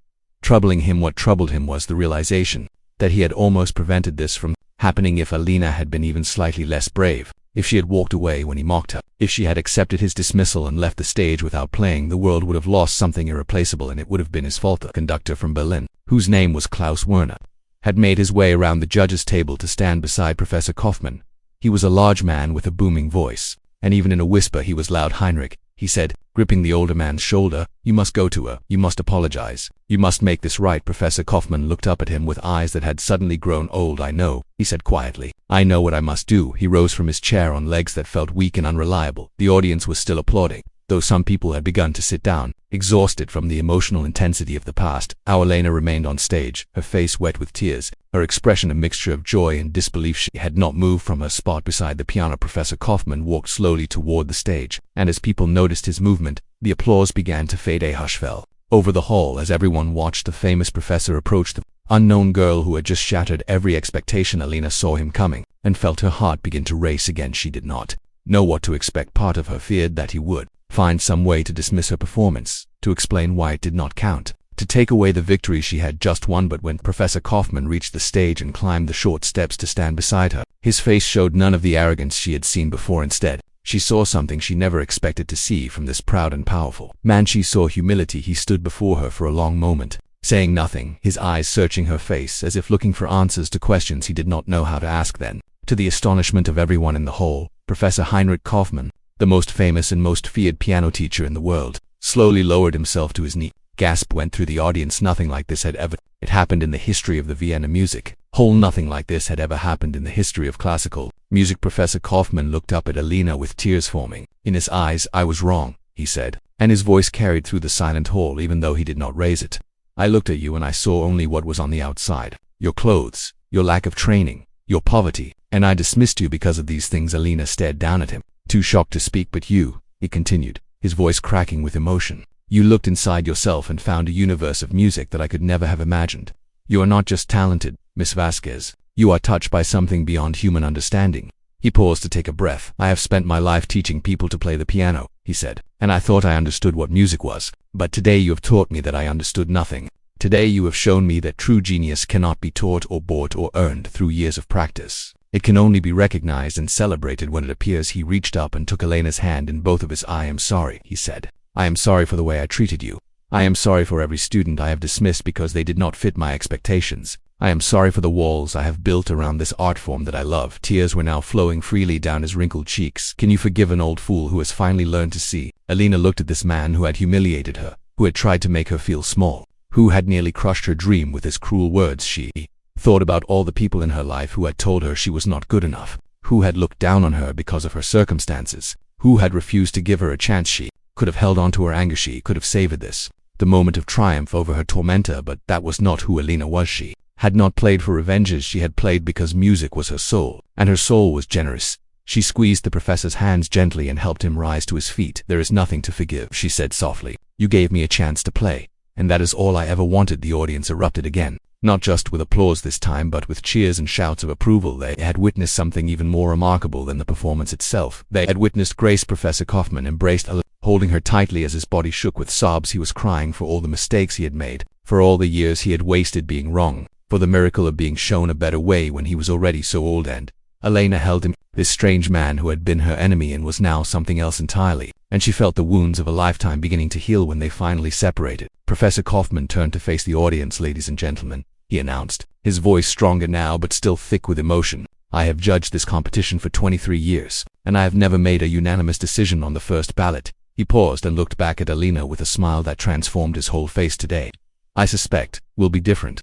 troubling him. What troubled him was the realization that he had almost prevented this from happening. If Alina had been even slightly less brave, if she had walked away when he mocked her, if she had accepted his dismissal and left the stage without playing, the world would have lost something irreplaceable, and it would have been his fault. The conductor from Berlin, whose name was Klaus Werner, had made his way around the judges' table to stand beside Professor Kaufmann. He was a large man with a booming voice, and even in a whisper he was loud. Heinrich, he said, gripping the older man's shoulder, you must go to her, you must apologize, you must make this right. Professor Kaufmann looked up at him with eyes that had suddenly grown old. I know, he said quietly, I know what I must do. He rose from his chair on legs that felt weak and unreliable. The audience was still applauding, Though some people had begun to sit down, exhausted from the emotional intensity of the past, our Elena remained on stage, her face wet with tears, her expression a mixture of joy and disbelief. She had not moved from her spot beside the piano. Professor Kaufman walked slowly toward the stage, and as people noticed his movement, the applause began to fade. A hush fell over the hall as everyone watched the famous professor approach the unknown girl who had just shattered every expectation. Elena saw him coming, and felt her heart begin to race again. She did not know what to expect. Part of her feared that he would find some way to dismiss her performance, to explain why it did not count, to take away the victory she had just won. But when Professor Kaufman reached the stage and climbed the short steps to stand beside her, his face showed none of the arrogance she had seen before. Instead, she saw something she never expected to see from this proud and powerful man. She saw humility. He stood before her for a long moment, saying nothing, his eyes searching her face as if looking for answers to questions he did not know how to ask. Then, to the astonishment of everyone in the hall, Professor Heinrich Kaufmann, the most famous and most feared piano teacher in the world, slowly lowered himself to his knee. Gasp went through the audience. Nothing like this had ever happened in the history of the Vienna music hall. Nothing like this had ever happened in the history of classical music. Professor Kaufmann looked up at Elena with tears forming in his eyes. "I was wrong," he said, and his voice carried through the silent hall even though he did not raise it. "I looked at you and I saw only what was on the outside. Your clothes, your lack of training, your poverty, and I dismissed you because of these things." Elena stared down at him, too shocked to speak. "But you," he continued, his voice cracking with emotion, "you looked inside yourself and found a universe of music that I could never have imagined. You are not just talented, Miss Vasquez. You are touched by something beyond human understanding." He paused to take a breath. "I have spent my life teaching people to play the piano," he said, "and I thought I understood what music was. But today you have taught me that I understood nothing. Today you have shown me that true genius cannot be taught or bought or earned through years of practice. It can only be recognized and celebrated when it appears." He reached up and took Elena's hand in both of his. "I am sorry," he said. "I am sorry for the way I treated you. I am sorry for every student I have dismissed because they did not fit my expectations. I am sorry for the walls I have built around this art form that I love." Tears were now flowing freely down his wrinkled cheeks. "Can you forgive an old fool who has finally learned to see?" Elena looked at this man who had humiliated her, who had tried to make her feel small, who had nearly crushed her dream with his cruel words. She thought about all the people in her life who had told her she was not good enough, who had looked down on her because of her circumstances, who had refused to give her a chance. She could have held on to her anger. She could have savored this, the moment of triumph over her tormentor. But that was not who Elena was. She had not played for revenges. She had played because music was her soul, and her soul was generous. She squeezed the professor's hands gently and helped him rise to his feet. "There is nothing to forgive," she said softly. "You gave me a chance to play, and that is all I ever wanted." The audience erupted again, not just with applause this time, but with cheers and shouts of approval. They had witnessed something even more remarkable than the performance itself. They had witnessed Grace. Professor Kaufman embraced Elena, holding her tightly as his body shook with sobs. He was crying for all the mistakes he had made, for all the years he had wasted being wrong, for the miracle of being shown a better way when he was already so old. And Elena held him, this strange man who had been her enemy and was now something else entirely, and she felt the wounds of a lifetime beginning to heal when they finally separated. Professor Kaufman turned to face the audience. "Ladies and gentlemen," he announced, his voice stronger now but still thick with emotion, "I have judged this competition for 23 years, and I have never made a unanimous decision on the first ballot." He paused and looked back at Elena with a smile that transformed his whole face. "Today, I suspect, will be different."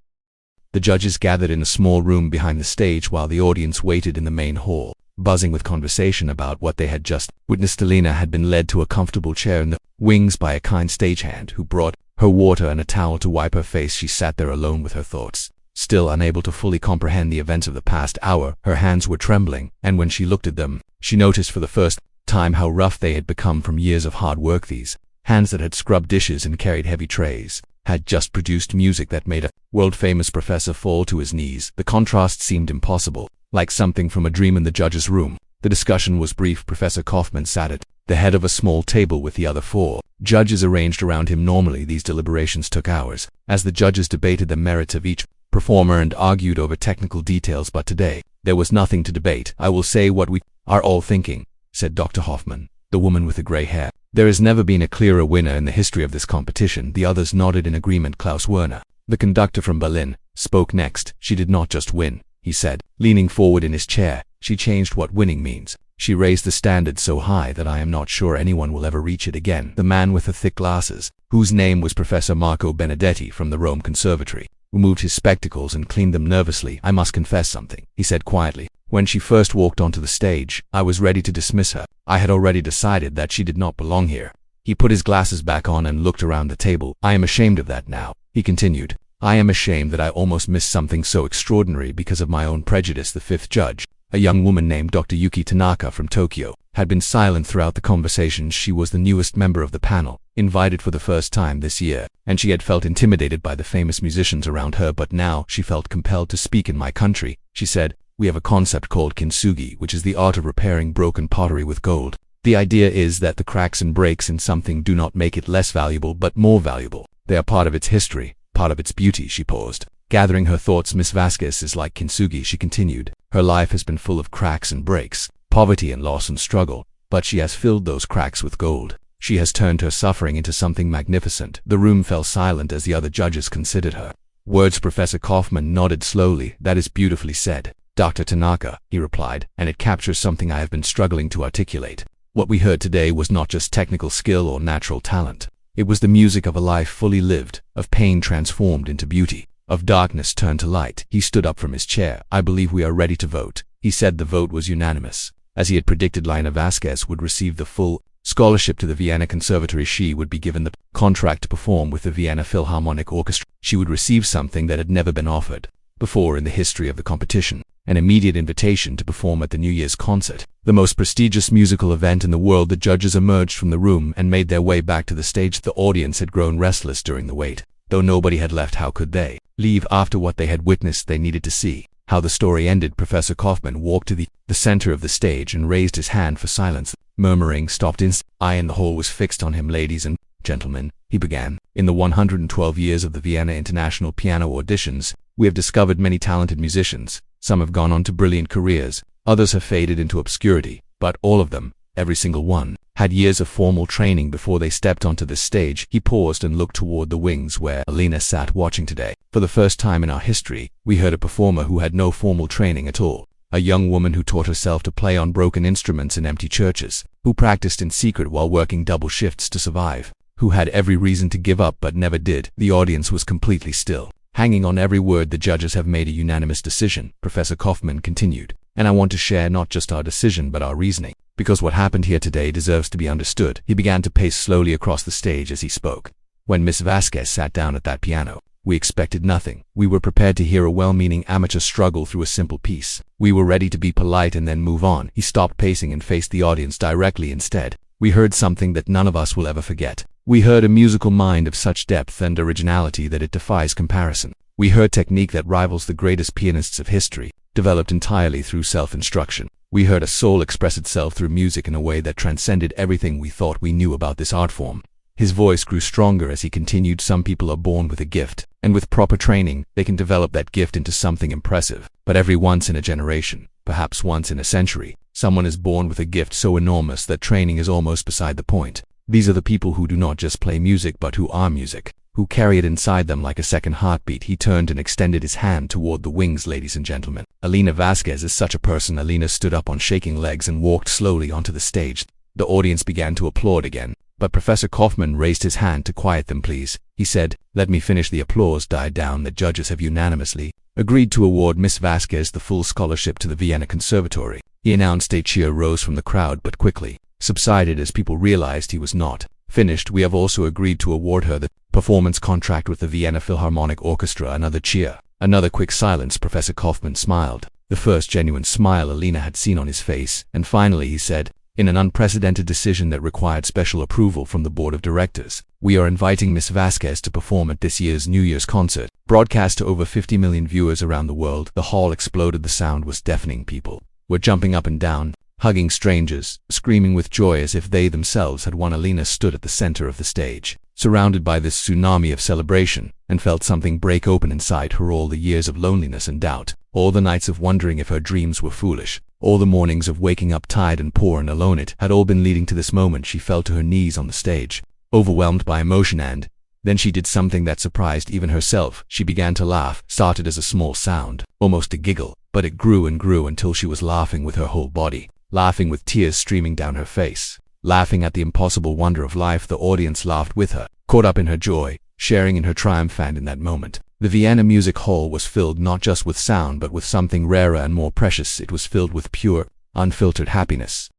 The judges gathered in a small room behind the stage while the audience waited in the main hall, buzzing with conversation about what they had just witnessed. Elena had been led to a comfortable chair in the wings by a kind stagehand who brought her water and a towel to wipe her face. She sat there alone with her thoughts, still unable to fully comprehend the events of the past hour. Her hands were trembling, and when she looked at them, she noticed for the first time how rough they had become from years of hard work. These hands that had scrubbed dishes and carried heavy trays had just produced music that made a world-famous professor fall to his knees. The contrast seemed impossible, like something from a dream. In the judges' room, the discussion was brief. Professor Kaufman sat at the head of a small table with the other four judges arranged around him. Normally these deliberations took hours, as the judges debated the merits of each performer and argued over technical details, but today, there was nothing to debate. "I will say what we are all thinking," said Dr. Hoffman, the woman with the gray hair. "There has never been a clearer winner in the history of this competition." The others nodded in agreement. Klaus Werner, the conductor from Berlin, spoke next. "She did not just win," he said, leaning forward in his chair. "She changed what winning means. She raised the standard so high that I am not sure anyone will ever reach it again." The man with the thick glasses, whose name was Professor Marco Benedetti from the Rome Conservatory, removed his spectacles and cleaned them nervously. "I must confess something," he said quietly. "When she first walked onto the stage, I was ready to dismiss her. I had already decided that she did not belong here. He put his glasses back on and looked around the table. I am ashamed of that now, he continued. I am ashamed that I almost missed something so extraordinary because of my own prejudice. The fifth judge, a young woman named Dr. Yuki Tanaka from Tokyo, had been silent throughout the conversation. She was the newest member of the panel, invited for the first time this year, and she had felt intimidated by the famous musicians around her, but now she felt compelled to speak. In my country, she said, we have a concept called kintsugi, which is the art of repairing broken pottery with gold. The idea is that the cracks and breaks in something do not make it less valuable but more valuable. They are part of its history, part of its beauty. She paused, gathering her thoughts. Miss Vasquez is like kintsugi, she continued. Her life has been full of cracks and breaks, poverty and loss and struggle, but she has filled those cracks with gold. She has turned her suffering into something magnificent. The room fell silent as the other judges considered her words. Professor Kaufman nodded slowly. That is beautifully said, Dr. Tanaka, he replied, and it captures something I have been struggling to articulate. What we heard today was not just technical skill or natural talent. It was the music of a life fully lived, of pain transformed into beauty, of darkness turned to light. He stood up from his chair. I believe we are ready to vote, he said. The vote was unanimous. As he had predicted, Lina Vasquez would receive the full scholarship to the Vienna Conservatory. She would be given the contract to perform with the Vienna Philharmonic Orchestra. She would receive something that had never been offered before in the history of the competition, an immediate invitation to perform at the New Year's concert, the most prestigious musical event in the world. The judges emerged from the room and made their way back to the stage. The audience had grown restless during the wait. Though nobody had left, how could they leave after what they had witnessed? They needed to see how the story ended. Professor Kaufman walked to the center of the stage and raised his hand for silence. Murmuring stopped. Eye in the hall was fixed on him. Ladies and gentlemen, he began, in the 112 years of the Vienna International Piano Auditions, we have discovered many talented musicians. Some have gone on to brilliant careers, others have faded into obscurity, but all of them, every single one, had years of formal training before they stepped onto this stage. He paused and looked toward the wings where Alina sat watching. Today, for the first time in our history, we heard a performer who had no formal training at all. A young woman who taught herself to play on broken instruments in empty churches, who practiced in secret while working double shifts to survive, who had every reason to give up but never did. The audience was completely still, hanging on every word. The judges have made a unanimous decision, Professor Kaufman continued, and I want to share not just our decision but our reasoning, because what happened here today deserves to be understood. He began to pace slowly across the stage as he spoke. When Miss Vasquez sat down at that piano, we expected nothing. We were prepared to hear a well-meaning amateur struggle through a simple piece. We were ready to be polite and then move on. He stopped pacing and faced the audience directly. Instead, we heard something that none of us will ever forget. We heard a musical mind of such depth and originality that it defies comparison. We heard technique that rivals the greatest pianists of history, developed entirely through self-instruction. We heard a soul express itself through music in a way that transcended everything we thought we knew about this art form. His voice grew stronger as he continued. Some people are born with a gift, and with proper training, they can develop that gift into something impressive. But every once in a generation, perhaps once in a century, someone is born with a gift so enormous that training is almost beside the point. These are the people who do not just play music but who are music, who carry it inside them like a second heartbeat. He turned and extended his hand toward the wings. Ladies and gentlemen, Alina Vasquez is such a person. Alina stood up on shaking legs and walked slowly onto the stage. The audience began to applaud again, but Professor Kaufman raised his hand to quiet them. Please, he said, let me finish. The applause died down. The judges have unanimously agreed to award Miss Vasquez the full scholarship to the Vienna Conservatory. He announced. A cheer rose from the crowd but quickly subsided as people realized he was not finished. We have also agreed to award her the performance contract with the Vienna Philharmonic Orchestra. Another cheer. Another quick silence. Professor Kaufman smiled, the first genuine smile Alina had seen on his face, and finally he said, in an unprecedented decision that required special approval from the board of directors, we are inviting Miss Vasquez to perform at this year's New Year's concert, broadcast to over 50 million viewers around the world. The hall exploded. The sound was deafening. People were jumping up and down, hugging strangers, screaming with joy as if they themselves had won. Alina stood at the center of the stage, surrounded by this tsunami of celebration, and felt something break open inside her. All the years of loneliness and doubt, all the nights of wondering if her dreams were foolish, all the mornings of waking up tired and poor and alone, it had all been leading to this moment. She fell to her knees on the stage, overwhelmed by emotion, and then she did something that surprised even herself. She began to laugh. Started as a small sound, almost a giggle, but it grew and grew until she was laughing with her whole body, laughing with tears streaming down her face, laughing at the impossible wonder of life. The audience laughed with her, caught up in her joy, sharing in her triumph. And in that moment, the Vienna Music Hall was filled not just with sound but with something rarer and more precious. It was filled with pure, unfiltered happiness.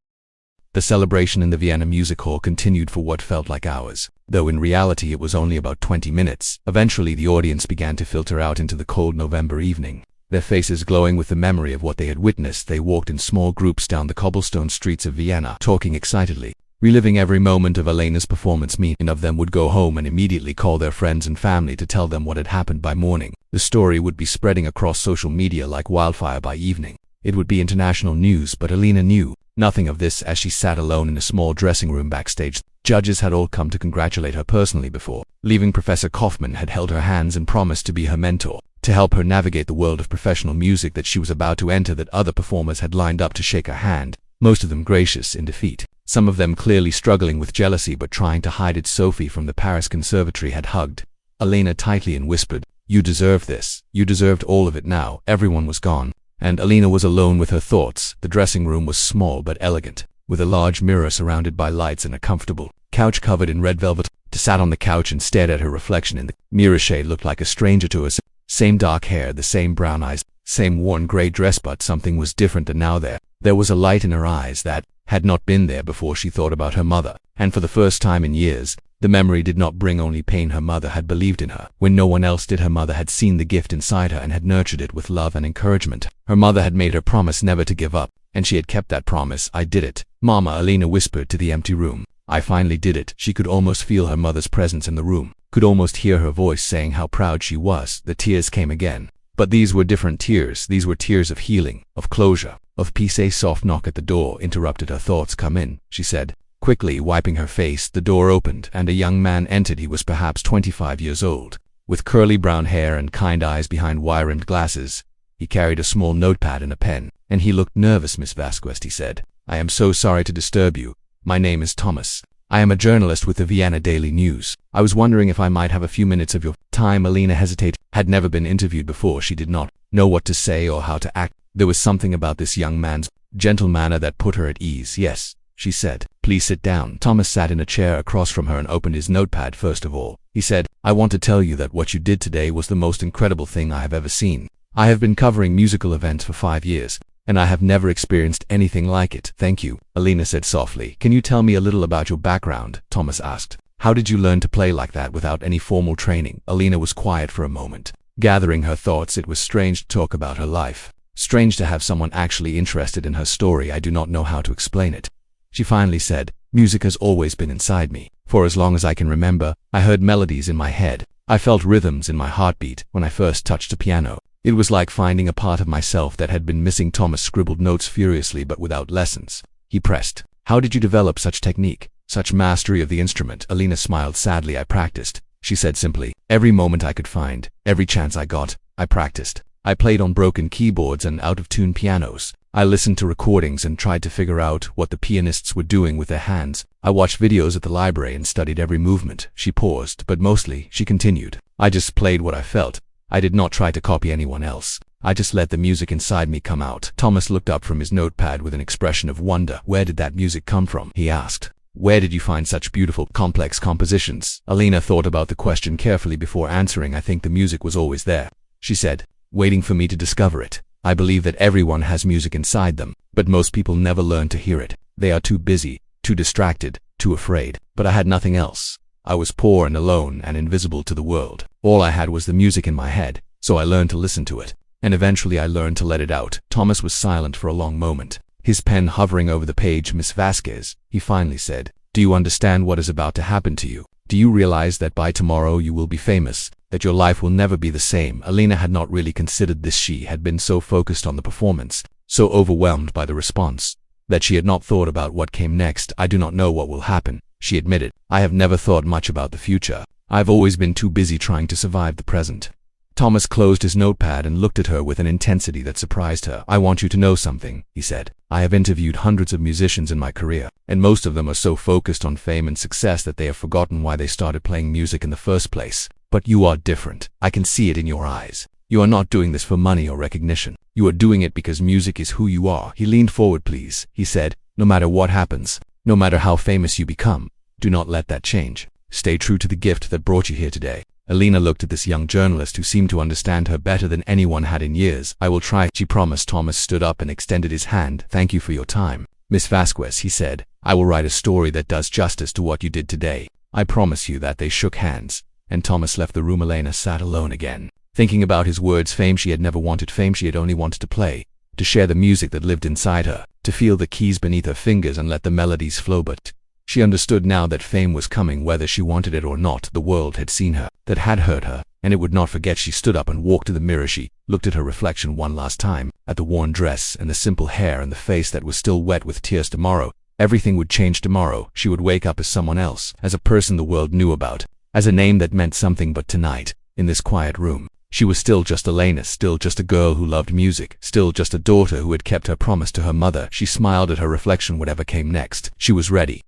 The celebration in the Vienna Music Hall continued for what felt like hours, though in reality it was only about 20 minutes. Eventually the audience began to filter out into the cold November evening. Their faces glowing with the memory of what they had witnessed, they walked in small groups down the cobblestone streets of Vienna, talking excitedly, reliving every moment of Elena's performance. Many of them would go home and immediately call their friends and family to tell them what had happened by morning. The story would be spreading across social media like wildfire by evening. It would be international news, but Elena knew nothing of this as she sat alone in a small dressing room backstage. Judges had all come to congratulate her personally before leaving. Professor Kaufman had held her hands and promised to be her mentor, to help her navigate the world of professional music that she was about to enter. That other performers had lined up to shake her hand, most of them gracious in defeat, some of them clearly struggling with jealousy but trying to hide it. Sophie from the Paris Conservatory had hugged Elena tightly and whispered, "You deserve this. You deserved all of it." Now everyone was gone, and Elena was alone with her thoughts. The dressing room was small but elegant, with a large mirror surrounded by lights and a comfortable couch covered in red velvet. She sat on the couch and stared at her reflection in the mirror. She looked like a stranger to her. Same dark hair, the same brown eyes, same worn gray dress, but something was different. And now there was a light in her eyes that had not been there before. She thought about her mother, and for the first time in years, the memory did not bring only pain. Her mother had believed in her when no one else did. Her mother had seen the gift inside her and had nurtured it with love and encouragement. Her mother had made her promise never to give up, and she had kept that promise. "I did it, Mama," Elena whispered to the empty room. "I finally did it." She could almost feel her mother's presence in the room, could almost hear her voice saying how proud she was. The tears came again, but these were different tears. These were tears of healing, of closure, of peace. A soft knock at the door interrupted her thoughts. "Come in," she said, quickly wiping her face. The door opened and a young man entered. He was perhaps 25 years old, with curly brown hair and kind eyes behind wire-rimmed glasses. He carried a small notepad and a pen, and he looked nervous. "Miss Vasquez," he said, "I am so sorry to disturb you. My name is Thomas. I am a journalist with the Vienna Daily News. I was wondering if I might have a few minutes of your time." Elena hesitated. Had never been interviewed before. She did not know what to say or how to act. There was something about this young man's gentle manner that put her at ease. "Yes," she said. "Please sit down." Thomas sat in a chair across from her and opened his notepad. "First of all," he said, "I want to tell you that what you did today was the most incredible thing I have ever seen. I have been covering musical events for 5 years, and I have never experienced anything like it." "Thank you," Elena said softly. "Can you tell me a little about your background?" Thomas asked. "How did you learn to play like that without any formal training?" Elena was quiet for a moment, gathering her thoughts. It was strange to talk about her life, strange to have someone actually interested in her story. "I do not know how to explain it," she finally said. "Music has always been inside me. For as long as I can remember, I heard melodies in my head. I felt rhythms in my heartbeat when I first touched the piano. It was like finding a part of myself that had been missing." Thomas scribbled notes furiously but without lessons. He pressed. "How did you develop such technique, such mastery of the instrument?" Elena smiled sadly. "I practiced," she said simply. "Every moment I could find, every chance I got, I practiced. I played on broken keyboards and out-of-tune pianos. I listened to recordings and tried to figure out what the pianists were doing with their hands. I watched videos at the library and studied every movement." She paused, but mostly, she continued, "I just played what I felt. I did not try to copy anyone else. I just let the music inside me come out." Thomas looked up from his notepad with an expression of wonder. "Where did that music come from?" he asked. "Where did you find such beautiful, complex compositions?" Elena thought about the question carefully before answering. "I think the music was always there," she said, "waiting for me to discover it. I believe that everyone has music inside them, but most people never learn to hear it. They are too busy, too distracted, too afraid. But I had nothing else. I was poor and alone and invisible to the world. All I had was the music in my head, so I learned to listen to it. And eventually I learned to let it out." Thomas was silent for a long moment, his pen hovering over the page. "Miss Vasquez," he finally said, "do you understand what is about to happen to you? Do you realize that by tomorrow you will be famous, that your life will never be the same?" Elena had not really considered this. She had been so focused on the performance, so overwhelmed by the response, that she had not thought about what came next. "I do not know what will happen," she admitted. "I have never thought much about the future. I've always been too busy trying to survive the present." Thomas closed his notepad and looked at her with an intensity that surprised her. "I want you to know something," he said. "I have interviewed hundreds of musicians in my career, and most of them are so focused on fame and success that they have forgotten why they started playing music in the first place. But you are different. I can see it in your eyes. You are not doing this for money or recognition. You are doing it because music is who you are." He leaned forward. "Please," he said, "no matter what happens, no matter how famous you become, do not let that change. Stay true to the gift that brought you here today." Elena looked at this young journalist who seemed to understand her better than anyone had in years. "I will try," she promised. Thomas stood up and extended his hand. "Thank you for your time, "Miss Vasquez," he said, "I will write a story that does justice to what you did today. I promise you that." They shook hands, and Thomas left the room. Elena sat alone again, thinking about his words. Fame she had never wanted. Fame she had only wanted to play, to share the music that lived inside her, to feel the keys beneath her fingers and let the melodies flow. But she understood now that fame was coming whether she wanted it or not. The world had seen her, that had hurt her, and it would not forget. She stood up and walked to the mirror. She looked at her reflection one last time, at the worn dress and the simple hair and the face that was still wet with tears. Tomorrow, everything would change. Tomorrow, she would wake up as someone else, as a person the world knew about, as a name that meant something. But tonight, in this quiet room, she was still just Elena, still just a girl who loved music, still just a daughter who had kept her promise to her mother. She smiled at her reflection. Whatever came next, she was ready.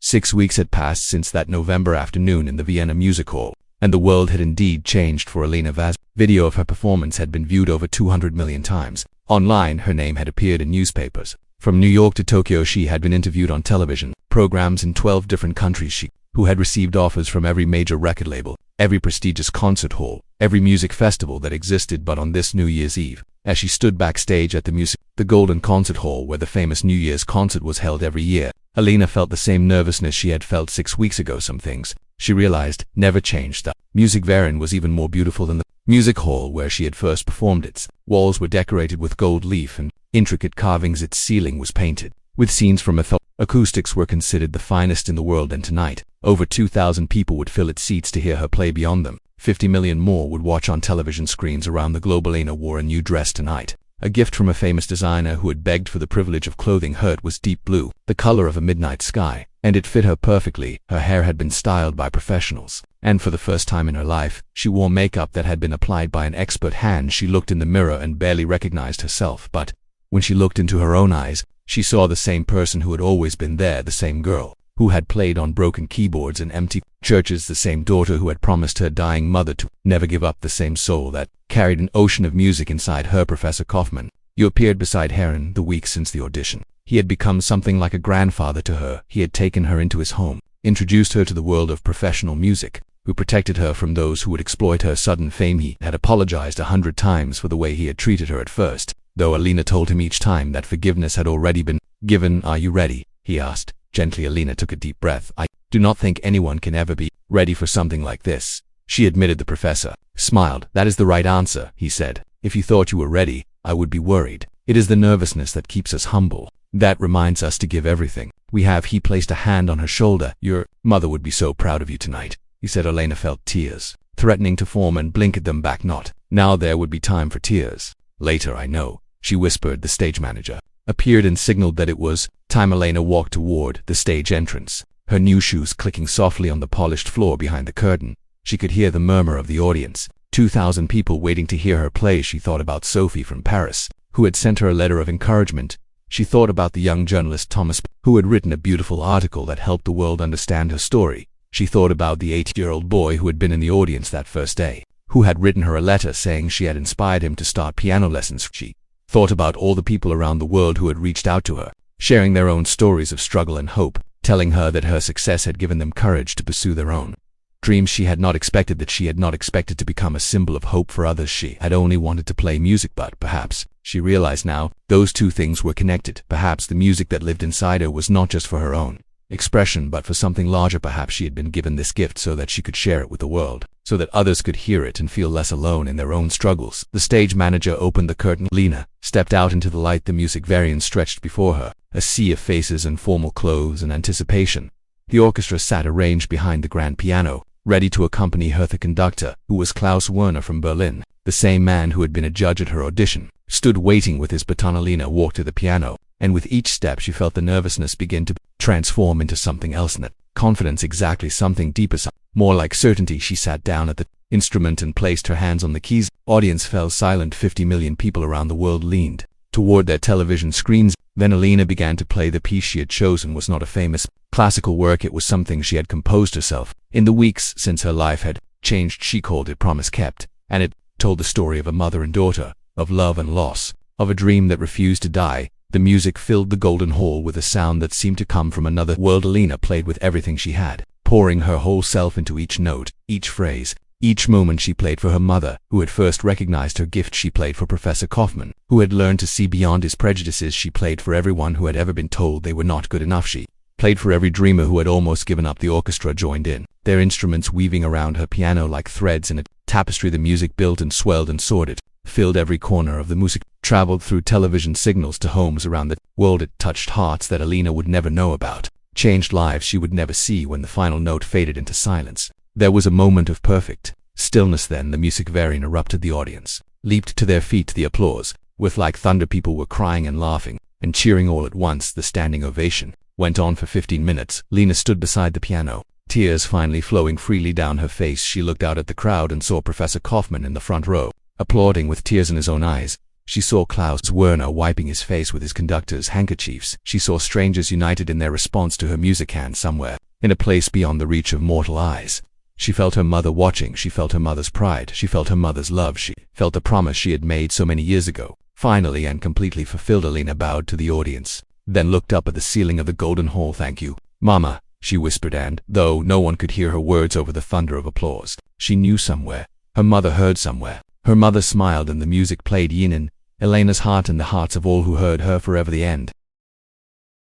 6 weeks had passed since that November afternoon in the Vienna Music Hall, and the world had indeed changed for Elena Vasquez. Video of her performance had been viewed over 200 million times. Online, her name had appeared in newspapers. From New York to Tokyo, she had been interviewed on television programs in 12 different countries. She, who had received offers from every major record label, every prestigious concert hall, every music festival that existed. But on this New Year's Eve, as she stood backstage at the Golden Concert Hall where the famous New Year's concert was held every year, Elena felt the same nervousness she had felt 6 weeks ago. Some things, she realized, never changed. The Musikverein was even more beautiful than the music hall where she had first performed. Its walls were decorated with gold leaf and intricate carvings. Its ceiling was painted with scenes from Othello. Acoustics were considered the finest in the world, and tonight, over 2,000 people would fill its seats to hear her play. Beyond them, 50 million more would watch on television screens around the globe. Elena wore a new dress tonight, a gift from a famous designer who had begged for the privilege of clothing her. It was deep blue, the color of a midnight sky, and it fit her perfectly. Her hair had been styled by professionals, and for the first time in her life, she wore makeup that had been applied by an expert hand. She looked in the mirror and barely recognized herself, but when she looked into her own eyes, she saw the same person who had always been there, the same girl who had played on broken keyboards in empty churches, the same daughter who had promised her dying mother to never give up, the same soul that carried an ocean of music inside her. Professor Kaufman, you appeared beside Heron the week since the audition. He had become something like a grandfather to her. He had taken her into his home, introduced her to the world of professional music, who protected her from those who would exploit her sudden fame. He had apologized 100 times for the way he had treated her at first, though Elena told him each time that forgiveness had already been given. Are you ready? He asked. Gently, Elena took a deep breath. I do not think anyone can ever be ready for something like this, she admitted. The professor smiled. That is the right answer, he said. If you thought you were ready, I would be worried. It is the nervousness that keeps us humble, that reminds us to give everything we have. He placed a hand on her shoulder. Your mother would be so proud of you tonight, he said. Elena felt tears threatening to form and blinked them back. Not now. There would be time for tears later, I know, she whispered. The stage manager appeared and signaled that it was time. Elena walked toward the stage entrance, her new shoes clicking softly on the polished floor behind the curtain. She could hear the murmur of the audience, 2,000 people waiting to hear her play. She thought about Sophie from Paris, who had sent her a letter of encouragement. She thought about the young journalist Thomas, who had written a beautiful article that helped the world understand her story. She thought about the 8-year-old boy who had been in the audience that first day, who had written her a letter saying she had inspired him to start piano lessons. She thought about all the people around the world who had reached out to her, sharing their own stories of struggle and hope, telling her that her success had given them courage to pursue their own dreams. She had not expected that. She had not expected to become a symbol of hope for others. She had only wanted to play music, but perhaps, she realized now, those two things were connected. Perhaps the music that lived inside her was not just for her own expression, but for something larger. Perhaps she had been given this gift so that she could share it with the world, so that others could hear it and feel less alone in their own struggles. The stage manager opened the curtain. Lena stepped out into the light. The Musikverein stretched before her, a sea of faces in formal clothes and anticipation. The orchestra sat arranged behind the grand piano, ready to accompany her. The conductor, who was Klaus Werner from Berlin, the same man who had been a judge at her audition, stood waiting with his baton. Elena walked to the piano, and with each step she felt the nervousness begin to transform into something else, and that confidence exactly something deeper, more like certainty. She sat down at the instrument and placed her hands on the keys. Audience fell silent. 50 million people around the world leaned toward their television screens. Then Elena began to play. The piece she had chosen was not a famous classical work. It was something she had composed herself in the weeks since her life had changed. She called it Promise Kept, and it told the story of a mother and daughter, of love and loss, of a dream that refused to die. The music filled the Golden Hall with a sound that seemed to come from another world. Elena played with everything she had, pouring her whole self into each note, each phrase, Each moment she played for her mother, who had first recognized her gift. She played for Professor Kaufman, who had learned to see beyond his prejudices. She played for everyone who had ever been told they were not good enough. She played for every dreamer who had almost given up. The orchestra joined in, their instruments weaving around her piano like threads in a tapestry. The music built and swelled and soared. It filled every corner of the music, traveled through television signals to homes around the world. It touched hearts that Alina would never know about, changed lives she would never see. When the final note faded into silence, there was a moment of perfect stillness. Then the music varian erupted. The audience leaped to their feet. The applause, with like thunder, people were crying and laughing and cheering all at once. The standing ovation went on for 15 minutes. Lena stood beside the piano, tears finally flowing freely down her face. She looked out at the crowd and saw Professor Kaufman in the front row, applauding with tears in his own eyes. She saw Klaus Werner wiping his face with his conductor's handkerchiefs. She saw strangers united in their response to her music. And somewhere, in a place beyond the reach of mortal eyes, she felt her mother watching. She felt her mother's pride. She felt her mother's love. She felt the promise she had made so many years ago, finally and completely fulfilled. Alina bowed to the audience, then looked up at the ceiling of the Golden Hall. "Thank you, Mama," she whispered, and, though no one could hear her words over the thunder of applause, she knew somewhere, her mother heard somewhere. Her mother smiled and the music played in Elena's heart and the hearts of all who heard her forever. The end.